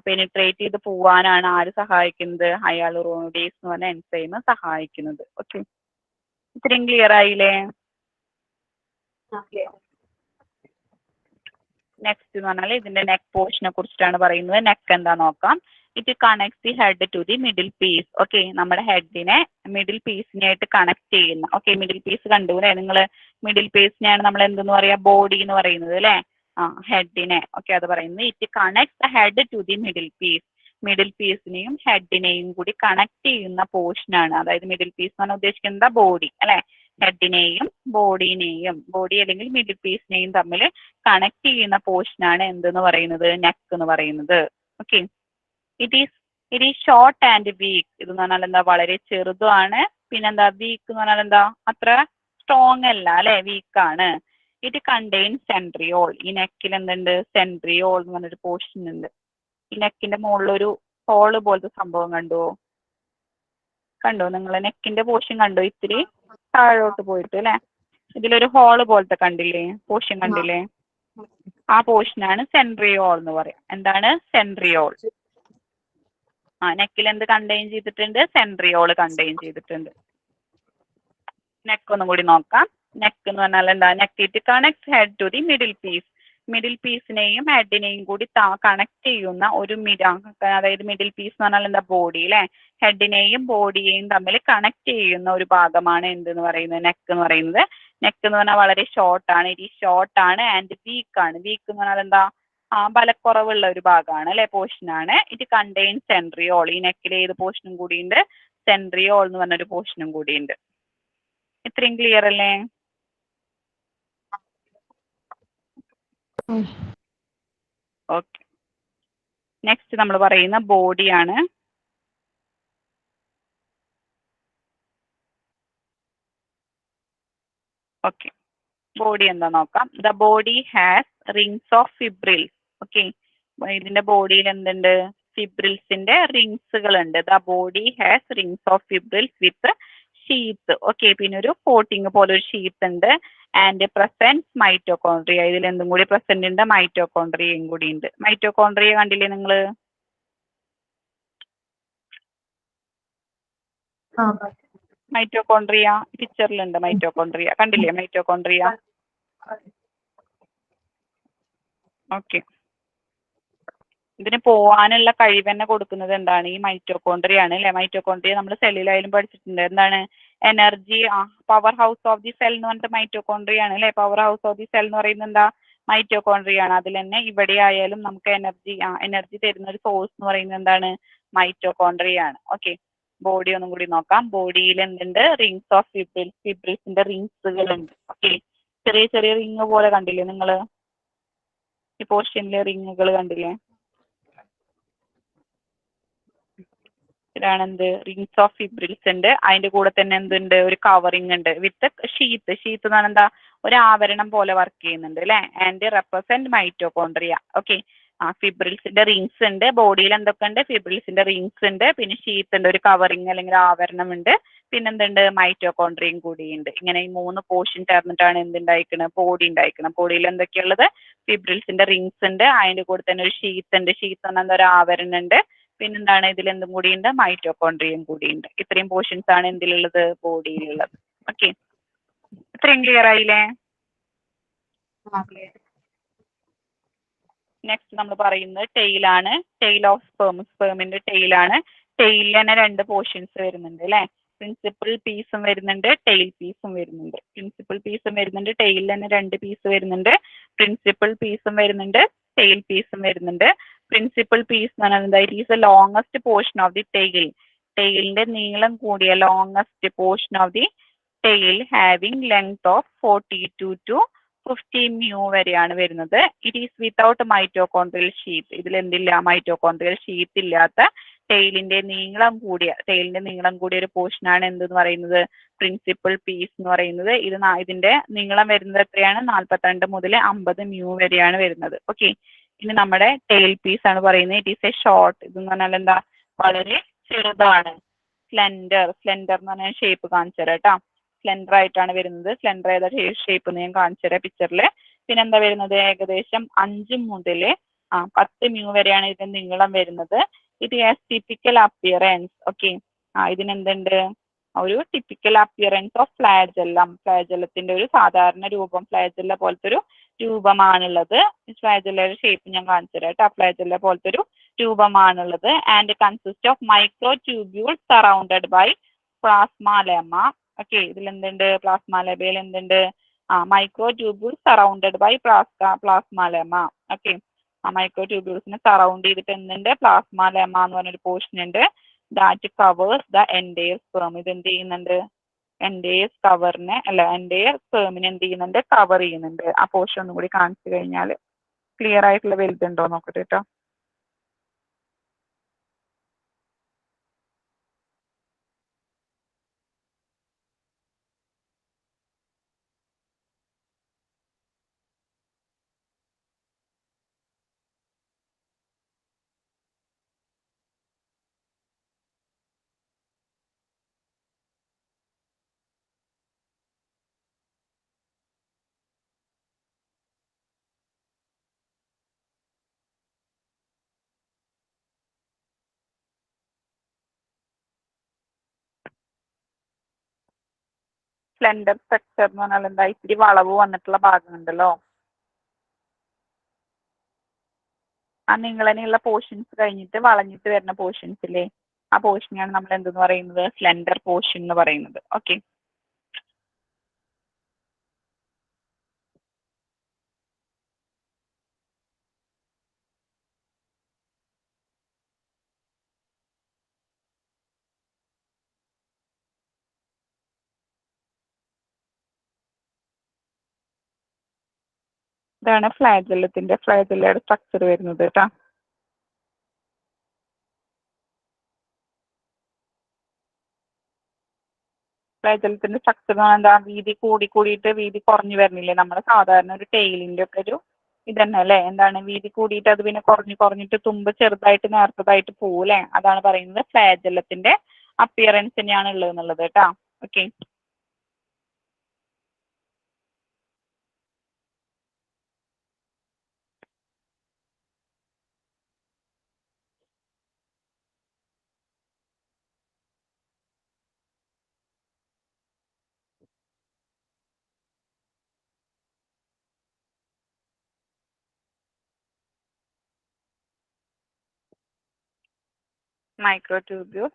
പെനിട്രേറ്റ് ചെയ്ത് പോവാനാണ് ആര് സഹായിക്കുന്നത്? ഹയാലുറോണിഡേസ് എന്ന് പറഞ്ഞ എൻസൈം സഹായിക്കുന്നത്. ഓക്കെ, ഇത്രയും ക്ലിയർ ആയില്ലേ? നെക്സ്റ്റ് എന്ന് പറഞ്ഞാൽ ഇതിന്റെ നെക്ക് പോർഷനെ കുറിച്ചിട്ടാണ് പറയുന്നത്. നെക്ക് എന്താ നോക്കാം. It connects the head to the middle piece. Okay, നമ്മുടെ ഹെഡിനെ മിഡിൽ പീസിനായിട്ട് കണക്ട് ചെയ്യുന്ന. ഓക്കെ, മിഡിൽ പീസ് കണ്ടു അല്ലെ നിങ്ങൾ? മിഡിൽ പീസിനെയാണ് നമ്മൾ എന്തെന്ന് പറയാ? ബോഡി എന്ന് പറയുന്നത് അല്ലെ? ഹെഡിനെ. ഓക്കെ, അത് പറയുന്നത് it connects the head to the middle piece. Middle പീസിനെയും ഹെഡിനെയും കൂടി കണക്ട് ചെയ്യുന്ന പോർഷൻ ആണ്. അതായത് മിഡിൽ പീസ് എന്ന് പറഞ്ഞാൽ ഉദ്ദേശിക്കുന്നത് ബോഡി അല്ലെ? ഹെഡിനെയും ബോഡി അല്ലെങ്കിൽ മിഡിൽ പീസിനെയും തമ്മിൽ കണക്ട് ചെയ്യുന്ന പോർഷൻ ആണ് എന്തെന്ന് പറയുന്നത്? നെക്ക് എന്ന് പറയുന്നത്. Okay, it is short and week. ഇതെന്ന് പറഞ്ഞാൽ എന്താ? വളരെ ചെറുതുമാണ്. പിന്നെന്താ? വീക്ക് എന്ന് പറഞ്ഞാൽ എന്താ? അത്ര സ്ട്രോങ് അല്ല അല്ലെ? വീക്ക് ആണ്. It contain centriole. ഈ നെക്കിൽ എന്തുണ്ട്? സെൻട്രിയോൾ എന്ന് പറഞ്ഞൊരു പോർഷൻ ഉണ്ട്. ഈ നെക്കിന്റെ മുകളിലൊരു ഹോള് പോലത്തെ സംഭവം കണ്ടോ നിങ്ങൾ? നെക്കിന്റെ പോർഷൻ കണ്ടോ? ഇത്തിരി താഴോട്ട് പോയിട്ട് അല്ലെ? ഇതിലൊരു ഹോള് പോലത്തെ കണ്ടില്ലേ? പോർഷൻ കണ്ടില്ലേ? ആ പോർഷനാണ് സെൻട്രിയോൾ എന്ന് പറയാം. എന്താണ്? സെൻട്രിയോൾ. നെക്കിൽ എന്ത് കണ്ടെയ്ൻ ചെയ്തിട്ടുണ്ട്? സെൻട്രിയോൾ കണ്ടെയ്ൻ ചെയ്തിട്ടുണ്ട്. നെക്ക് ഒന്നും കൂടി നോക്കാം. നെക്ക് എന്ന് പറഞ്ഞാൽ എന്താ? Neck it connect head to the middle piece. Middle പീസിനെയും ഹെഡിനെയും കൂടി കണക്ട് ചെയ്യുന്ന ഒരു അതായത് മിഡിൽ പീസ് എന്ന് പറഞ്ഞാൽ എന്താ? ബോഡി അല്ലെ? ഹെഡിനെയും ബോഡിയെയും തമ്മിൽ കണക്ട് ചെയ്യുന്ന ഒരു ഭാഗമാണ് എന്തെന്ന് പറയുന്നത്? നെക്ക് എന്ന് പറയുന്നത്. നെക്ക് എന്ന് പറഞ്ഞാൽ വളരെ ഷോർട്ട് ആണ്. ഇത് ഷോർട്ട് ആണ് ആൻഡ് വീക്ക് ആണ്. വീക്ക് എന്ന് പറഞ്ഞാൽ എന്താ? ബലക്കുറവുള്ള ഒരു ഭാഗമാണ് അല്ലെ? പോർഷൻ ആണ്. It contain centriole. ഈ നെക്കിൽ ഏത് പോർഷനും കൂടിയുണ്ട്? സെൻട്രിയോൾ എന്ന് പറഞ്ഞൊരു പോർഷനും കൂടിയുണ്ട്. ഇത്രയും ക്ലിയർ അല്ലേ? ഓക്കെ. നെക്സ്റ്റ് നമ്മൾ പറയുന്ന ബോഡിയാണ്. ഓക്കെ, ബോഡി എന്താ നോക്കാം. The body has rings of fibrils. Okay, ഇതിന്റെ ബോഡിയിൽ എന്തുണ്ട്? ഫിബ്രിൽസിന്റെ റിങ്സുകൾ ഉണ്ട്. The body has rings of fibrils with sheath. Okay, പിന്നെ ഒരു കോട്ടിങ് പോലെ ഒരു ഷീത്ത് ഉണ്ട്. And present mitochondria. ഇതിൽ എന്തും കൂടി പ്രസന്റ് ഉണ്ട്? മൈറ്റോകോൺട്രിയയും കൂടി ഉണ്ട്. മൈറ്റോകോൺട്രിയ കണ്ടില്ലേ നിങ്ങള്? മൈറ്റോകോൺട്രിയ പിക്ചറിലുണ്ട്. മൈറ്റോകോൺട്രിയ കണ്ടില്ലേ? മൈറ്റോകോൺട്രിയ. ഓക്കെ, ഇതിന് പോവാനുള്ള കഴിവ് തന്നെ കൊടുക്കുന്നത് എന്താണ്? ഈ മൈറ്റോകോൺട്രിയ ആണ് അല്ലെ? മൈറ്റോകോൺട്രിയ നമ്മൾ സെല്ലിലായാലും പഠിച്ചിട്ടുണ്ട്. എന്താണ്? Energy power house of the cell എന്ന് പറഞ്ഞിട്ട് മൈറ്റോകോൺട്രിയ ആണ് അല്ലെ? Power house of the cell എന്ന് പറയുന്നത് എന്താ? മൈറ്റോകോൺട്രിയ ആണ്. അതിൽ തന്നെ ഇവിടെ ആയാലും നമുക്ക് എനർജി തരുന്ന ഒരു സോഴ്സ് എന്ന് പറയുന്നത് എന്താണ്? മൈറ്റോകോൺട്രിയ ആണ്. ഓക്കെ, ബോഡി ഒന്നും കൂടി നോക്കാം. ബോഡിയിൽ എന്തുണ്ട്? Rings of ഫിബ്രിൽസ്. ഫിബ്രിൽസിന്റെ റിങ്സുകൾ ഉണ്ട്. ഓക്കെ, ചെറിയ ചെറിയ റിങ് പോലെ കണ്ടില്ലേ നിങ്ങള്? ഈ പോർഷനിലെ റിങ്ങുകൾ കണ്ടില്ലേ? ഇതാണ് എന്ത്? റിങ്സ് ഓഫ് ഫിബ്രിൽസ് ഉണ്ട്. അതിന്റെ കൂടെ തന്നെ എന്തുണ്ട്? ഒരു കവറിങ് ഉണ്ട് വിത്ത് ഷീത്ത്. ഷീത്ത് എന്ന് പറഞ്ഞാൽ എന്താ? ഒരു ആവരണം പോലെ വർക്ക് ചെയ്യുന്നുണ്ട് അല്ലെ? And represent mitochondria. ഓക്കെ, ഫിബ്രിൽസിന്റെ റിങ്സ് ഉണ്ട്. ബോഡിയിൽ എന്തൊക്കെ ഉണ്ട്? ഫിബ്രിൽസിന്റെ റിങ്സ് ഉണ്ട്, പിന്നെ ഷീത്ത് ഉണ്ട്, ഒരു കവറിങ് അല്ലെങ്കിൽ ആവരണം ഉണ്ട്, പിന്നെ എന്തുണ്ട്? മൈറ്റോകോൺട്രിയയും കൂടിയുണ്ട്. ഇങ്ങനെ ഈ 3 പോർഷൻ ചേർന്നിട്ടാണ് എന്തുണ്ടായിരിക്കുന്നത്? ബോഡി ഉണ്ടായിരിക്കുന്നത്. ബോഡിയിൽ എന്തൊക്കെയുള്ളത്? ഫിബ്രിൽസിന്റെ റിങ്സ് ഉണ്ട്, അതിന്റെ കൂടെ തന്നെ ഒരു ഷീത്ത് ഉണ്ട്. ഷീത്ത് എന്ന് പറഞ്ഞാൽ ഒരു ആവരണം ഉണ്ട്, പിന്നെന്താണ്? ഇതിൽ എന്തും കൂടിയുണ്ട്? മൈറ്റോകോൺട്രിയയും കൂടിയുണ്ട്. ഇത്രയും പോർഷൻസ് ആണ് എന്തിലുള്ളത്? ബോഡിയിലുള്ളത്. ഓക്കെ, ഇത്രയും ക്ലിയർ ആയില്ലേ? നെക്സ്റ്റ് നമ്മൾ പറയുന്നത് ടെയിലാണ്. Tail of sperm. സ്പേമിന്റെ ടെയിലാണ്. ടെയിലിൽ തന്നെ 2 പോർഷൻസ് വരുന്നുണ്ട് അല്ലെ? പ്രിൻസിപ്പൽ പീസും വരുന്നുണ്ട്, ടെയിൽ പീസും വരുന്നുണ്ട്. പ്രിൻസിപ്പൽ പീസും വരുന്നുണ്ട്, ടെയിലിൽ തന്നെ 2 പീസ് വരുന്നുണ്ട്. പ്രിൻസിപ്പൽ പീസും വരുന്നുണ്ട്, ടെയിൽ പീസും വരുന്നുണ്ട്. പ്രിൻസിപ്പൽ പീസ് എന്ന് പറഞ്ഞാൽ എന്താ? It is the longest portion of the tail. ടെയിലിന്റെ നീളം കൂടിയ longest portion of the tail having length of 42 to 50 mu വരെയാണ് വരുന്നത്. It is without mitochondrial sheath. ഇതിൽ എന്തില്ല? മൈറ്റോകോൺട്രിയൽ ഷീത്ത് ഇല്ലാത്ത ടെയിലിന്റെ നീളം കൂടിയ ഒരു പോർഷൻ ആണ് എന്തെന്ന് പറയുന്നത്? പ്രിൻസിപ്പൽ പീസ് എന്ന് പറയുന്നത്. ഇതിന്റെ നീളം വരുന്നത് എത്രയാണ്? 42 മുതൽ 50 mu വരെയാണ് വരുന്നത്. ഓക്കെ, ഇനി നമ്മുടെ ടെയിൽ പീസ് ആണ് പറയുന്നത്. It is A short. ഇതെന്ന് പറഞ്ഞാൽ എന്താ? വളരെ ചെറുതാണ്. സ്ലെൻഡർ എന്ന് പറഞ്ഞാൽ ഷേപ്പ് കാണിച്ചു തരാം കേട്ടോ. സ്ലെൻഡർ ആയിട്ടാണ് വരുന്നത്. സ്ലെൻഡർ ഏതാ ഷേപ്പ് എന്ന് ഞാൻ കാണിച്ചു തരാം പിക്ചറിൽ. പിന്നെ എന്താ വരുന്നത്? ഏകദേശം 5 മുതൽ 10 mu വരെയാണ് ഇതിന്റെ നീളം വരുന്നത്. It has typical appearance. Okay, ഇതിനെന്തുണ്ട്? ഒരു ടിപ്പിക്കൽ അപ്പിയറൻസ് ഓഫ് ഫ്ലാജെല്ലം. ഫ്ലാജെല്ലത്തിന്റെ ഒരു സാധാരണ രൂപം, ഫ്ലാജെല്ല പോലത്തെ ഒരു രൂപമാണുള്ളത്. ഫ്ലാജെല്ലയുടെ ഷേപ്പ് ഞാൻ കാണിച്ചു തരാം കേട്ടോ. ഫ്ലാജെല്ല പോലത്തെ ഒരു രൂപമാണുള്ളത്. And consist of microtubules surrounded by plasmalemma. Okay, ഇതിൽ എന്തുണ്ട്? പ്ലാസ്മ ലെമയിൽ എന്തുണ്ട്? Microtubules surrounded by plasmalemma. Okay, മൈക്രോ ട്യൂബ്യൂൾസിനെ സറൗണ്ട് ചെയ്തിട്ട് എന്തുണ്ട്? പ്ലാസ്മ ലെമ എന്ന് പറഞ്ഞൊരു പോർഷൻ ഉണ്ട്. That covers the entire sperm. ഇത് എന്ത് ചെയ്യുന്നുണ്ട്? എൻഡയർ സ്പേമിനെ എന്ത് ചെയ്യുന്നുണ്ട്? കവർ ചെയ്യുന്നുണ്ട്. ആ പോർഷൻ ഒന്നും കൂടി കാണിച്ചു കഴിഞ്ഞാൽ ക്ലിയർ ആയിട്ടുള്ള വലുതുണ്ടോ നോക്കട്ടെ കേട്ടോ. സ്ലെൻഡർ സ്ട്രക്ചർ എന്ന് പറഞ്ഞാൽ എന്താ? ഇത്തിരി വളവ് വന്നിട്ടുള്ള ഭാഗമുണ്ടല്ലോ. ആ നീളനെയുള്ള പോർഷൻസ് കഴിഞ്ഞിട്ട് വളഞ്ഞിട്ട് വരുന്ന പോർഷൻസ് ഇല്ലേ? ആ പോർഷനെയാണ് നമ്മൾ എന്തെന്ന് പറയുന്നത്? സ്ലെൻഡർ പോർഷൻ എന്ന് പറയുന്നത്. ഓക്കെ, ഇതാണ് ഫ്ലാജല്ലയുടെ സ്ട്രക്ചർ വരുന്നത് കേട്ടോ. ഫ്ലാജല്ലത്തിന്റെ സ്ട്രക്ചർ എന്ന് പറഞ്ഞാൽ എന്താ, വീതി കൂടിയിട്ട് വീതി കുറഞ്ഞു വരണില്ലേ, നമ്മുടെ സാധാരണ ഒരു ടെയിലിന്റെ ഒക്കെ ഒരു ഇതന്നെ അല്ലേ. എന്താണ്, വീതി കൂടിയിട്ട് അത് പിന്നെ കുറഞ്ഞിട്ട് തുമ്പ് ചെറുതായിട്ട് നേർത്തതായിട്ട് പോകൂലേ, അതാണ് പറയുന്നത് ഫ്ലാജല്ലത്തിന്റെ അപ്പിയറൻസ് തന്നെയാണ് ഉള്ളത് എന്നുള്ളത് കേട്ടോ. ഓക്കെ, മൈക്രോട്യൂബ്യൂൾ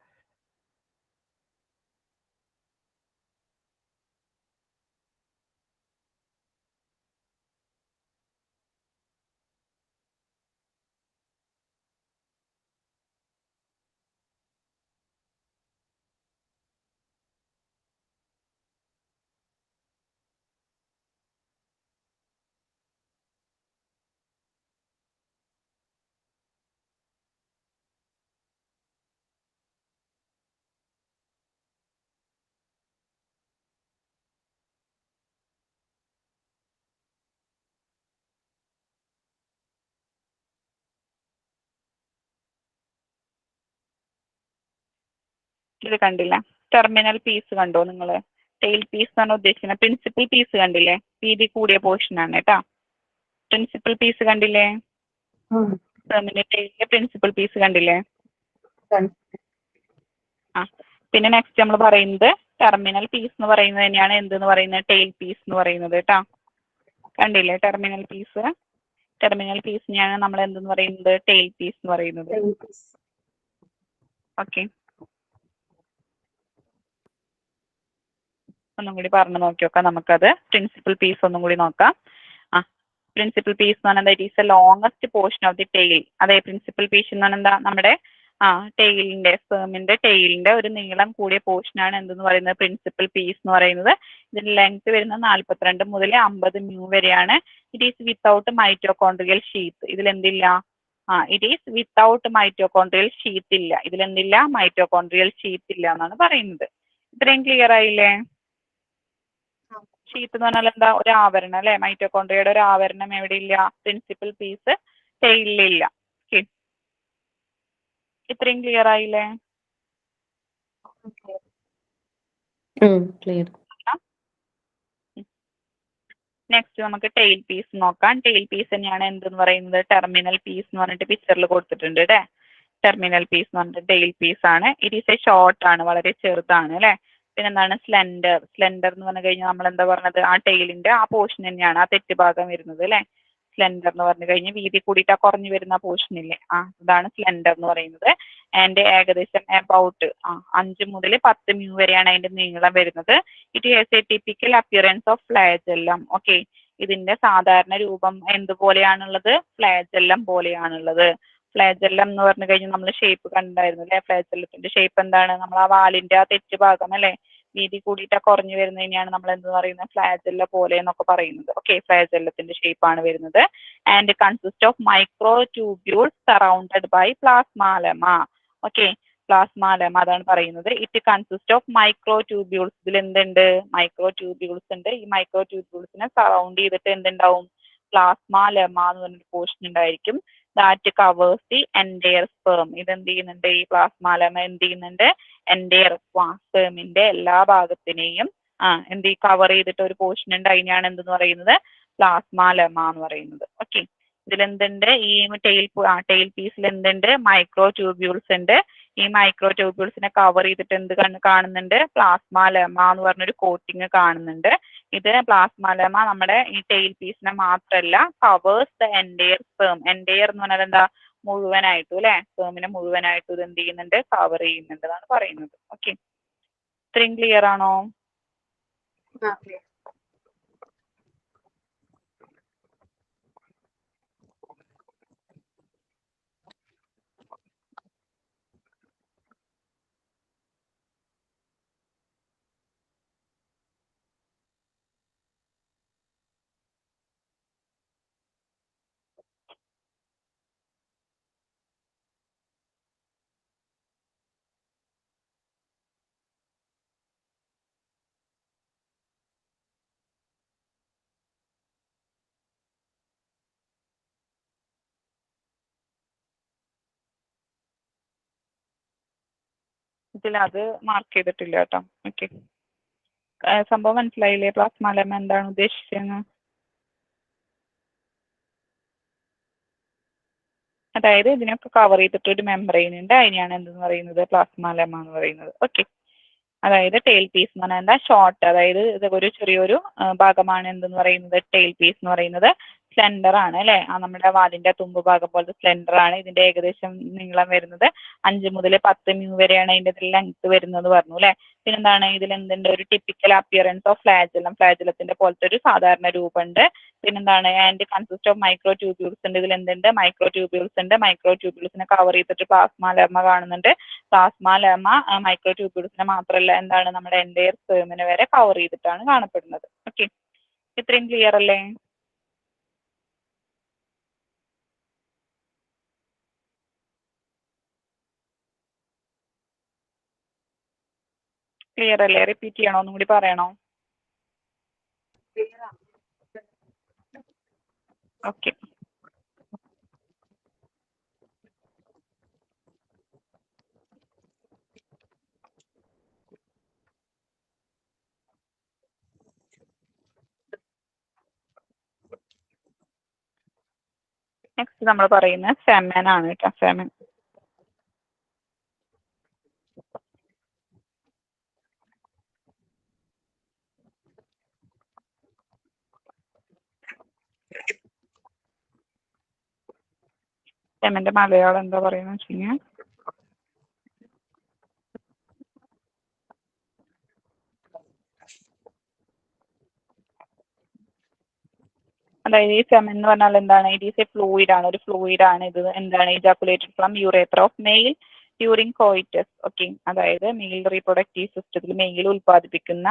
ഇത് കണ്ടില്ലേ, ടെർമിനൽ പീസ് കണ്ടോ നിങ്ങൾ? ടെയിൽ പീസ് എന്നാണ് ഉദ്ദേശിക്കുന്നത്. പ്രിൻസിപ്പൽ പീസ് കണ്ടില്ലേ, വീതി കൂടിയ പോർഷൻ ആണ് കേട്ടോ. പ്രിൻസിപ്പൽ പീസ് കണ്ടില്ലേ, ടെയിലിന്റെ പ്രിൻസിപ്പൽ പീസ് കണ്ടില്ലേ. ആ, പിന്നെ നെക്സ്റ്റ് നമ്മൾ പറയുന്നത് ടെർമിനൽ പീസ് എന്ന് പറയുന്നത് തന്നെയാണ് എന്തെന്ന് പറയുന്നത്, ടെയിൽ പീസ് എന്ന് പറയുന്നത് കേട്ടോ. കണ്ടില്ലേ, ടെർമിനൽ പീസിനെയാണ് നമ്മൾ എന്തെന്ന് പറയുന്നത്, ടെയിൽ പീസ് എന്ന് പറയുന്നത്. ഓക്കെ, ഒന്നും കൂടി പറഞ്ഞു നോക്കി നോക്കാം നമുക്കത്. പ്രിൻസിപ്പൽ പീസ് ഒന്നും കൂടി നോക്കാം. ആ, പ്രിൻസിപ്പൽ പീസ് എന്ന് പറഞ്ഞാൽ it is a longest portion of the tail. അതെ, പ്രിൻസിപ്പൽ പീസ് എന്ന് പറഞ്ഞാൽ എന്താ, നമ്മുടെ സ്പേമിന്റെ ടെയിലിന്റെ ഒരു നീളം കൂടിയ പോർഷനാണ് എന്തെന്ന് പറയുന്നത്, പ്രിൻസിപ്പൽ പീസ് എന്ന് പറയുന്നത്. ഇതിന്റെ ലെങ്ത് വരുന്നത് 42 മുതൽ 50 µ വരെയാണ്. It is without mitochondrial sheath. ഇതിലെന്തില്ല, it is without mitochondrial sheath ഇല്ല. ഇതിലെന്തില്ല, മൈറ്റോകോൺഡ്രിയൽ ഷീത്ത് ഇല്ല എന്നാണ് പറയുന്നത്. ഇത്രയും ക്ലിയർ ആയില്ലേ? ഷീത്ത് എന്ന് പറഞ്ഞാൽ എന്താ, ഒരു ആവരണം അല്ലെ. മൈറ്റോകോൺഡ്രിയയുടെ ഒരു ആവരണം എവിടെ ഇല്ല, പ്രിൻസിപ്പൽ പീസ് ടെയിലില്ല. ഓക്കെ, ഇത്രയും ക്ലിയർ ആയില്ലേ? ക്ലിയർ. നെക്സ്റ്റ് നമുക്ക് ടെയിൽ പീസ് നോക്കാം. ടെയിൽ പീസ് തന്നെയാണ് എന്തെന്ന് പറയുന്നത്, ടെർമിനൽ പീസ് എന്ന് പറഞ്ഞിട്ട് പിക്ചറിൽ കൊടുത്തിട്ടുണ്ട് അല്ലേ. ടെർമിനൽ പീസ് എന്ന് പറഞ്ഞിട്ട് ടെയിൽ പീസ് ആണ്. ഇറ്റ് ഈസ് എ ഷോർട്ട് ആണ്, വളരെ ചെറുതാണ് അല്ലെ. പിന്നെ എന്താണ്, സ്ലെൻഡർ എന്ന് പറഞ്ഞു കഴിഞ്ഞാൽ നമ്മൾ എന്താ പറഞ്ഞത്, ആ ടെയിലിന്റെ ആ പോർഷൻ തന്നെയാണ് ആ തെറ്റ് ഭാഗം വരുന്നത് അല്ലെ. സ്ലെൻഡർ എന്ന് പറഞ്ഞു കഴിഞ്ഞാൽ വീതി കൂടിയിട്ട് ആ കുറഞ്ഞു വരുന്ന പോർഷൻ ഇല്ലേ, അതാണ് സ്ലെൻഡർ എന്ന് പറയുന്നത്. ആൻഡ് ഏകദേശം അബൌട്ട് 5 മുതൽ 10 µ വരെയാണ് അതിന്റെ നീളം വരുന്നത്. It has a typical appearance of flagellum. Okay, ഇതിന്റെ സാധാരണ രൂപം എന്തുപോലെയാണുള്ളത്, ഫ്ലാജെല്ലം പോലെയാണുള്ളത്. ഫ്ലാജെല്ലം എന്ന് പറഞ്ഞു കഴിഞ്ഞാൽ നമ്മൾ ഷേപ്പ് കണ്ടായിരുന്നു അല്ലെ. ഫ്ലാജെല്ലത്തിന്റെ ഷേപ്പ് എന്താണ്, നമ്മൾ ആ വാലിന്റെ ആ തെറ്റ് ഭാഗം അല്ലെ, വീതി കൂടിയിട്ട് കുറഞ്ഞു വരുന്നതിനെയാണ് നമ്മൾ എന്ത് പറയുന്നത്, ഫ്ലാജെല്ല പോലെ എന്നൊക്കെ പറയുന്നത്. ഓക്കെ, ഫ്ലാജെല്ലത്തിന്റെ ഷേപ്പ് ആണ് വരുന്നത്. And consist of microtubules surrounded by plasmalemma. Okay, plasmalemma അതാണ് പറയുന്നത്. It consist of microtubules. ഇതിൽ എന്തുണ്ട്, മൈക്രോ ട്യൂബ്യൂൾസ് ഉണ്ട്. ഈ മൈക്രോ ട്യൂബ്യൂൾസിനെ സറൗണ്ട് ചെയ്തിട്ട് എന്തുണ്ടാവും, പ്ലാസ്മാലെമ എന്ന് പറഞ്ഞൊരു പോർഷൻ ഉണ്ടായിരിക്കും. That covers the entire sperm. ഇതെന്ത് ചെയ്യുന്നുണ്ട്, ഈ പ്ലാസ്മാലെമ എന്ത് ചെയ്യുന്നുണ്ട്, എൻഡയർ സ്പെർമിന്റെ എല്ലാ ഭാഗത്തിനെയും എന്ത് കവർ ചെയ്തിട്ട് ഒരു പോർഷൻ ഉണ്ട്. അതിനെയാണ് എന്തെന്ന് പറയുന്നത്, പ്ലാസ്മാലെമ എന്ന് പറയുന്നത്. ഓക്കെ, ഇതിലെന്തുണ്ട്, ഈ ടെയിൽ പീസിൽ എന്തുണ്ട്, മൈക്രോ ട്യൂബ്യൂൾസ് ഉണ്ട്. ഈ മൈക്രോ ട്യൂബ്യൂൾസിനെ കവർ ചെയ്തിട്ട് എന്ത് കാണുന്നുണ്ട്, പ്ലാസ്മാലെമ എന്ന് പറഞ്ഞൊരു കോട്ടിങ് കാണുന്നുണ്ട്. ഇത് പ്ലാസ്മാലെമ നമ്മുടെ ഈ ടെയിൽ പീസിനെ മാത്രമല്ല, covers the entire sperm. Entire എന്ന് പറഞ്ഞാൽ എന്താ, മുഴുവനായിട്ടും അല്ലെ, സ്പെർമിനെ മുഴുവനായിട്ടും ഇത് എന്ത് ചെയ്യുന്നുണ്ട്, കവർ ചെയ്യുന്നുണ്ട് എന്നാണ് പറയുന്നത്. ഓക്കെ, ഇത്രയും ക്ലിയർ ആണോ? ഇതിൽ അത് മാർക്ക് ചെയ്തിട്ടില്ല കേട്ടോ. ഓക്കെ, സംഭവം മനസ്സിലായില്ലേ? പ്ലാസ്മ ലെമ എന്താണ് ഉദ്ദേശിച്ചതെന്ന്? അതായത് ഇതിനൊക്കെ കവർ ചെയ്തിട്ട് ഒരു മെമ്പറൈൻ ഉണ്ട്, അതിനെയാണ് എന്തെന്ന് പറയുന്നത്? പ്ലാസ്മ ലെമ എന്ന് പറയുന്നത്. ഓക്കെ, അതായത് ടെയിൽ പീസ് എന്ന് പറഞ്ഞാൽ എന്താ? ഷോർട്ട്, അതായത് ഇത് ഒരു ചെറിയൊരു ഭാഗമാണ് എന്തെന്ന് പറയുന്നത്? ടെയിൽ പീസ് എന്ന് പറയുന്നത്. സ്ലെൻഡർ ആണ് അല്ലേ? ആ നമ്മുടെ വാലിന്റെ തുമ്പ് ഭാഗം പോലത്തെ സ്ലെൻഡർ ആണ്. ഇതിന്റെ ഏകദേശം നീളം വരുന്നത് 5 മുതൽ 10 മ്യൂ വരെയാണ് ഇതിന്റെ ലെങ്ത് വരുന്നത് പറഞ്ഞു അല്ലേ? പിന്നെന്താണ് ഇതിൽ എന്തുണ്ട്? ഒരു ടിപ്പിക്കൽ അപ്പിയറൻസ് ഓഫ് ഫ്ലാജലം, ഫ്ലാജലത്തിന്റെ പോലത്തെ ഒരു സാധാരണ രൂപമുണ്ട്. പിന്നെന്താണ്? And consist of micro tubules ഉണ്ട്. ഇതിൽ എന്തുണ്ട്? മൈക്രോ ട്യൂബ്യൂൾസ് ഉണ്ട്. മൈക്രോ ട്യൂബ്യൂൾസിനെ കവർ ചെയ്തിട്ട് പ്ലാസ്മ ലെമ കാണുന്നുണ്ട്. പ്ലാസ്മ ലെമ മൈക്രോ ട്യൂബ്യൂൾസിനെ മാത്രമല്ല, എന്താണ്? നമ്മുടെ എൻഡയർ സ്പേമിനെ വരെ കവർ ചെയ്തിട്ടാണ് കാണപ്പെടുന്നത്. ഓക്കെ, ഇത്രയും ക്ലിയർ അല്ലേ? ക്ലിയർ അല്ലേ? റിപ്പീറ്റ് ചെയ്യണോ? ഒന്നും കൂടി പറയണോ? ഓക്കെ, നെക്സ്റ്റ് നമ്മൾ പറയുന്നത് സെമൻ ആണ് കേട്ടോ. സെമൻ സെമന്റെ മലയാളം എന്താ പറയുന്നത് വെച്ച് കഴിഞ്ഞാൽ അതായത് ഈ സെമൻ എന്ന് പറഞ്ഞാൽ എന്താണ്? ഇറ്റ് ഈസ് എ ഫ്ലൂയിഡ് ആണ്, ഒരു ഫ്ലൂയിഡ് ആണ് ഇത്. എന്താണ്? Ejaculated from urethra of male during coitus. Okay, അതായത് മെയിൽ റീപ്രൊഡക്റ്റീവ് സിസ്റ്റത്തിൽ മെയിൽ ഉൽപ്പാദിപ്പിക്കുന്ന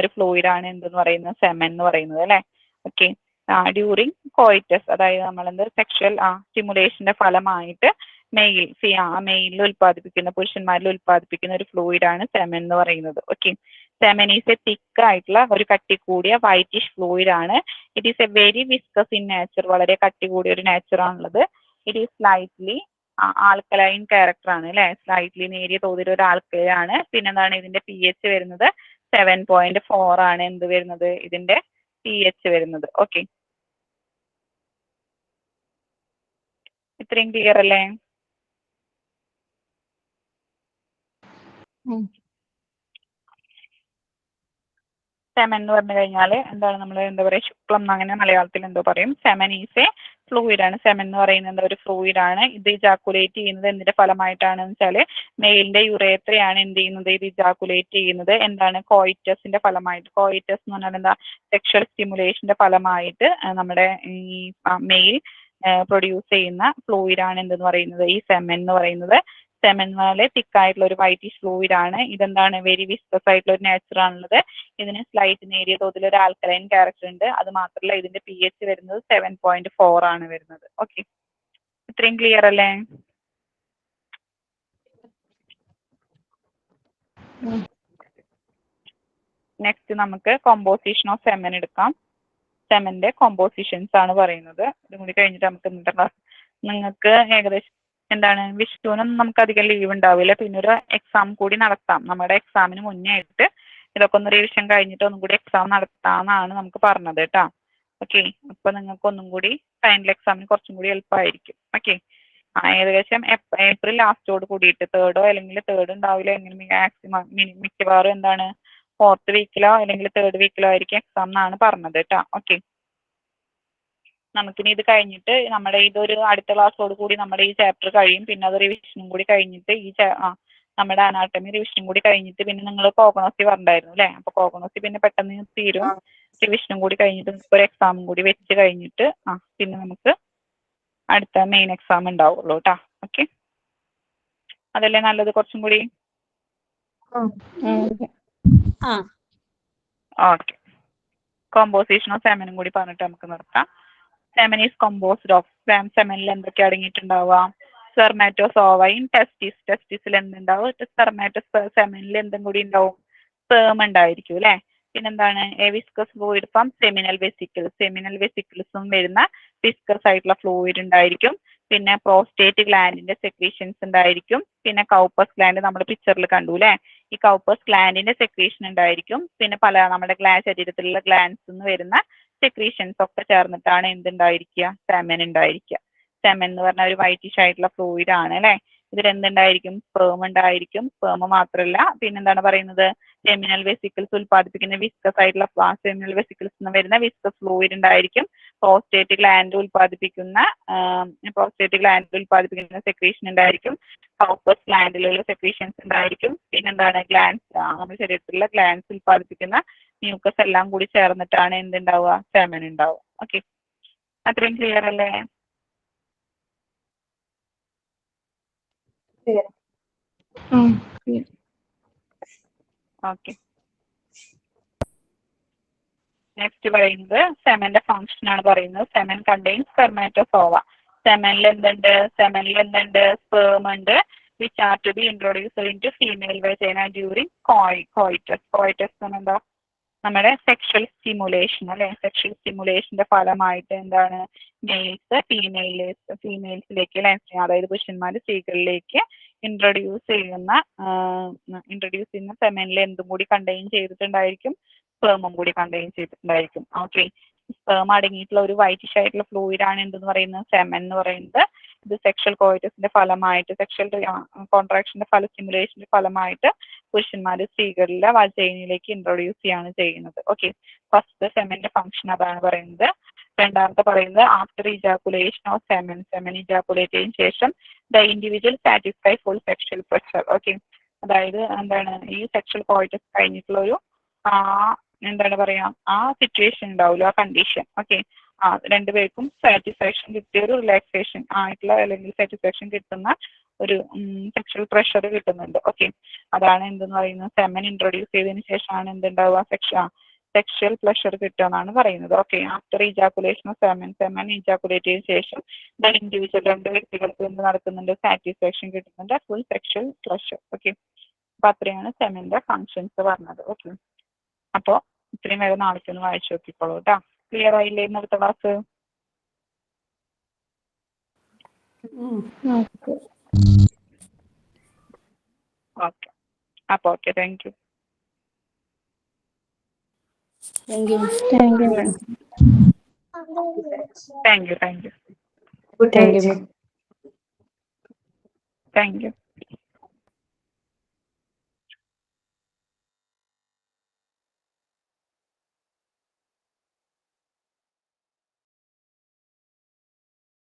ഒരു ഫ്ലൂയിഡ് ആണ് എന്തെന്ന് പറയുന്നത്? സെമൻ എന്ന് പറയുന്നത് അല്ലേ? ഓക്കെ, ഡ്യൂറിങ് കോയിറ്റസ്, അതായത് നമ്മളെന്ത് സെക്ഷൽ സ്റ്റിമുലേഷന്റെ ഫലമായിട്ട് മെയിലിൽ ഉൽപ്പാദിപ്പിക്കുന്ന, പുരുഷന്മാരിൽ ഉൽപ്പാദിപ്പിക്കുന്ന ഒരു ഫ്ലൂയിഡ് ആണ് സെമൻ എന്ന് പറയുന്നത്. ഓക്കെ, സെമൻ ഈസ് എ തിക്ക് ആയിട്ടുള്ള ഒരു കട്ടി കൂടിയ വൈറ്റിഷ് ഫ്ലൂയിഡ് ആണ്. It is A very viscous in nature, വളരെ കട്ടി കൂടിയ ഒരു നേച്ചർ ആണുള്ളത്. It is slightly alkaline character ആണ് അല്ലെ? സ്ലൈറ്റ്ലി നേരിയ തോതിൽ ഒരു ആൽക്കലൈൻ ആണ്. പിന്നെന്താണ്? ഇതിന്റെ pH വരുന്നത് 7.4 ആണ്. എന്ത് വരുന്നത്? ഇതിന്റെ pH വരുന്നത്. ഓക്കെ, ഇത്രയും ക്ലിയർ അല്ലേ? സെമൻ എന്ന് പറഞ്ഞു കഴിഞ്ഞാൽ എന്താണ്? നമ്മൾ എന്താ പറയുക? ശുക്ലം അങ്ങനെ മലയാളത്തിൽ എന്തോ പറയും. സെമൻ ഈസ് എ ഫ്ലൂയിഡ് ആണ്. സെമൻ എന്ന് പറയുന്നത് ഒരു ഫ്ലൂയിഡ് ആണ്. ഇത് ഇജാക്കുലേറ്റ് ചെയ്യുന്നത് എന്തിന്റെ ഫലമായിട്ടാണെന്ന് വെച്ചാൽ മെയിലിന്റെ യുറേത്രയാണ് എന്ത് ചെയ്യുന്നത്? ഇത് ഇജാക്കുലേറ്റ് ചെയ്യുന്നത് എന്താണ്? കോയിറ്റസിന്റെ ഫലമായിട്ട്. കോയിറ്റസ് എന്ന് പറഞ്ഞാൽ എന്താ? സെക്ഷൽ സ്റ്റിമുലേഷന്റെ ഫലമായിട്ട് നമ്മുടെ ഈ മെയിൽ പ്രൊഡ്യൂസ് ചെയ്യുന്ന ഫ്ലൂയിഡ് ആണ് എന്തെന്ന് പറയുന്നത്? ഈ സെമൻ എന്ന് പറയുന്നത്. സെമൻ പോലെ തിക്കായിട്ടുള്ള ഒരു വൈറ്റിഷ് ഫ്ലൂയിഡ് ആണ്. ഇതെന്താണ്? വെരി വിസ്കസ് ആയിട്ടുള്ള ഒരു നേച്ചർ ആണുള്ളത്. ഇതിന് സ്ലൈറ്റ് നേരിയ തോതിൽ ഒരു ആൽക്കലൈൻ ക്യാരക്ടർ ഉണ്ട്. അത് മാത്രമല്ല, ഇതിന്റെ pH വരുന്നത് 7.4 ആണ് വരുന്നത്. ഓക്കെ, ഇത്രയും ക്ലിയർ അല്ലേ? നെക്സ്റ്റ് നമുക്ക് കോമ്പോസിഷൻ ഓഫ് സെമൻ എടുക്കാം. സെമന്റെ കോമ്പോസിഷൻസ് ആണ് പറയുന്നത്. ഇതും കൂടി കഴിഞ്ഞിട്ട് നമുക്ക് ഇന്നത്തെ ക്ലാസ് നിങ്ങൾക്ക് ഏകദേശം എന്താണ്? വിഷുവിനൊന്നും നമുക്ക് അധികം ലീവ് ഉണ്ടാവില്ല. പിന്നെ ഒരു എക്സാം കൂടി നടത്താം. നമ്മുടെ എക്സാമിന് മുന്നേ ആയിട്ട് ഇതൊക്കെ ഒന്ന് റിവിഷൻ കഴിഞ്ഞിട്ട് ഒന്നും കൂടി എക്സാം നടത്താമെന്നാണ് നമുക്ക് പറഞ്ഞത് കേട്ടോ. ഓക്കെ, അപ്പൊ നിങ്ങൾക്ക് ഒന്നും കൂടി ഫൈനൽ എക്സാമിന് കുറച്ചും കൂടി എളുപ്പമായിരിക്കും. ഓക്കെ, ഏകദേശം ഏപ്രിൽ ലാസ്റ്റോട് കൂടിയിട്ട് 3rd അല്ലെങ്കിൽ 3rd ഉണ്ടാവില്ല, എങ്ങനെ മാക്സിമം മിക്കവാറും എന്താണ് 4th വീക്കിലോ അല്ലെങ്കിൽ 3rd വീക്കിലോ ആയിരിക്കും എക്സാം എന്നാണ് പറഞ്ഞത് കേട്ടോ. ഓക്കെ, നമുക്കിനി ഇത് കഴിഞ്ഞിട്ട് നമ്മുടെ ഇതൊരു അടുത്ത ക്ലാസ്സോട് കൂടി നമ്മുടെ ഈ ചാപ്റ്റർ കഴിയും. പിന്നെ അത് റിവിഷനും കൂടി കഴിഞ്ഞിട്ട് നമ്മുടെ അനാട്ടമി റിവിഷനും കൂടി കഴിഞ്ഞിട്ട് പിന്നെ നിങ്ങൾ കോഗണോസി പറഞ്ഞിട്ടുണ്ടായിരുന്നു അല്ലേ? അപ്പൊ കോഗണോസി പിന്നെ പെട്ടെന്ന് തീരും. റിവിഷനും കൂടി കഴിഞ്ഞിട്ട് ഒരു എക്സാമും കൂടി വെച്ച് കഴിഞ്ഞിട്ട് പിന്നെ നമുക്ക് അടുത്ത മെയിൻ എക്സാം ഉണ്ടാവുള്ളൂ കേട്ടോ. ഓക്കെ, അതല്ലേ നല്ലത്? കുറച്ചും കൂടി ഓക്കെ. കോമ്പോസിഷൻ ഓഫ് സെമനും കൂടി പറഞ്ഞിട്ട് നമുക്ക് നിർത്താം. സെമൻ ഈസ് കമ്പോസ്ഡ് ഓഫ്, സെമനിൽ എന്തൊക്കെ അടങ്ങിയിട്ടുണ്ടാവുക? സ്പെർമാറ്റോസോവൈൻ, ടെസ്റ്റിസിൽ എന്തുണ്ടാവും? സെമനിൽ എന്തും കൂടി ഉണ്ടാവും? സ്പേം ഉണ്ടായിരിക്കും അല്ലെ? പിന്നെന്താണ്? A viscous fluid from seminal വെസിക്കിൾസും വരുന്ന വിസ്കസ് ആയിട്ടുള്ള ഫ്ലൂയിഡ് ഉണ്ടായിരിക്കും. പിന്നെ പ്രോസ്റ്റേറ്റ് ഗ്ലാൻഡിന്റെ സെക്രീഷൻസ് ഉണ്ടായിരിക്കും. പിന്നെ കൗപ്പസ് ഗ്ലാൻഡ് നമ്മൾ പിക്ചറിൽ കണ്ടു അല്ലേ. ഈ കൗപ്പസ് ഗ്ലാൻഡിന്റെ സെക്രീഷൻ ഉണ്ടായിരിക്കും. പിന്നെ പല നമ്മുടെ ശരീരത്തിലുള്ള ഗ്ലാൻഡ്സ് നിന്ന് വരുന്ന സെക്രീഷൻസ് ഒക്കെ ചേർന്നിട്ടാണ് എന്തുണ്ടായിരിക്കുക, സെമൻ ഉണ്ടായിരിക്കുക. സെമൻ എന്ന് പറഞ്ഞ ഒരു വൈറ്റിഷ് ആയിട്ടുള്ള ഫ്ലൂയിഡ് ആണ് അല്ലെ. ഇതിൽ എന്തുണ്ടായിരിക്കും, സ്പേം ഉണ്ടായിരിക്കും. സ്പേം മാത്രമല്ല പിന്നെന്താണ് പറയുന്നത്, സെമിനൽ വെസിക്കിൾസ് ഉൽപ്പാദിപ്പിക്കുന്ന വിസ്കസ് ആയിട്ടുള്ള സെമിനൽ വെസിക്കിൾസ് നിന്ന് വരുന്ന വിസ്കസ് ഫ്ലൂയിഡ് ഉണ്ടായിരിക്കും. പ്രോസ്റ്റേറ്റ് ഗ്ലാൻഡ് ഉൽപ്പാദിപ്പിക്കുന്ന സെക്രീഷൻ ഉണ്ടായിരിക്കും. കൗപ്പസ് ഗ്ലാൻഡിലുള്ള സെക്രീഷൻസ് ഉണ്ടായിരിക്കും. പിന്നെന്താണ് ഗ്ലാൻസ്, നമ്മുടെ ശരീരത്തിലുള്ള ഗ്ലാൻസ് ഉൽപ്പാദിപ്പിക്കുന്ന മ്യൂക്കസ് എല്ലാം കൂടി ചേർന്നിട്ടാണ് എന്തുണ്ടാവുക, സെമൻ ഉണ്ടാവുക. ഓക്കെ, അത്രയും ക്ലിയർ അല്ലേ? ഓക്കെ, നെക്സ്റ്റ് പറയുന്നത് സെമന്റെ ഫംഗ്ഷൻ ആണ് പറയുന്നത്. Semen contains spermatozoa. സെമനിൽ എന്തുണ്ട്, സ്പേം ഉണ്ട്, which are to be introduced into female vagina during coitus. Coitus എന്താ, നമ്മുടെ സെക്ഷൽ സ്റ്റിമുലേഷൻ അല്ലെ. സെക്ഷൽ സ്റ്റിമുലേഷന്റെ ഫലമായിട്ട് എന്താണ്, മെയിൽസ് ഫീമെയിൽസിലേക്ക് അല്ലെ, അതായത് പുരുഷന്മാർ സ്ത്രീകളിലേക്ക് ഇൻട്രൊഡ്യൂസ് ചെയ്യുന്ന സെമനിൽ എന്തും കൂടി കണ്ടെയ്ൻ ചെയ്തിട്ടുണ്ടായിരിക്കും, സ്പേമും കൂടി കണ്ടെയ്ൻ ചെയ്തിട്ടുണ്ടായിരിക്കും. ഓക്കെ, സ്പേം അടങ്ങിയിട്ടുള്ള ഒരു വൈറ്റിഷ് ആയിട്ടുള്ള ഫ്ലൂയിഡ് ആണ് എന്തെന്ന് പറയുന്നത്, സെമൻ എന്ന് പറയുന്നത്. ഇത് സെക്ഷൽ കോയിറ്റസിന്റെ ഫലമായിട്ട്, സെക്ഷൽ കോൺട്രാക്ഷന്റെ സ്റ്റിമുലേഷന്റെ ഫലമായിട്ട് പുരുഷന്മാർ സ്ത്രീകളിലെ വജൈനയിലേക്ക് ഇൻട്രൊഡ്യൂസ് ചെയ്യാണ് ചെയ്യുന്നത്. ഓക്കെ, ഫസ്റ്റ് സെമന്റെ ഫംഗ്ഷൻ അതാണ് പറയുന്നത്. രണ്ടാമത്തെ പറയുന്നത് after ejaculation of semen ejaculate ചെയ്തതിനു ശേഷം the individual satisfy full sexual pressure. Okay, അതായത് എന്താണ്, ഈ സെക്ഷൽ കോയിറ്റസ് കഴിഞ്ഞിട്ടുള്ള ഒരു എന്താണ് പറയാ, ആ സിറ്റുവേഷൻ ഉണ്ടാവുമല്ലോ, ആ കണ്ടീഷൻ. ഓക്കെ, രണ്ടുപേർക്കും സാറ്റിസ്ഫാക്ഷൻ കിട്ടിയ ഒരു റിലാക്സേഷൻ ആയിട്ടുള്ള അല്ലെങ്കിൽ സാറ്റിസ്ഫാക്ഷൻ കിട്ടുന്ന ഒരു സെക്ഷൽ പ്രഷർ കിട്ടുന്നുണ്ട്. ഓക്കെ, അതാണ് എന്തെന്ന് പറയുന്നത്, സെമൻ ഇൻട്രൊഡ്യൂസ് ചെയ്തതിനു ശേഷമാണ് എന്തുണ്ടാവുക, സെക്ഷൽ പ്ലഷർ കിട്ടുക എന്നാണ് പറയുന്നത്. Okay, after ejaculation of semen ejaculate ചെയ്തതിനു ശേഷം ഇൻഡിവിജ്വൽ രണ്ട് വ്യക്തികൾക്ക് എന്ത് നടക്കുന്നുണ്ട്, സാറ്റിസ്ഫാക്ഷൻ കിട്ടുന്നുണ്ട്, ഫുൾ സെക്ഷൽ പ്ലഷർ. ഓക്കെ, അപ്പൊ അത്രയാണ് സെമന്റെ ഫങ്ഷൻസ് പറഞ്ഞത്. ഓക്കെ, അപ്പോൾ ഇത്രയും വേഗം നാളേക്ക് ഒന്ന് വായിച്ചു നോക്കിക്കോളൂ കേട്ടോ. ക്ലിയർ ആയില്ലേ ഇന്നത്തെ ക്ലാസ്? ഓക്കെ, അപ്പോൾ okay, thank you. Thank you. Thank you. Good Thank night. you. Thank you.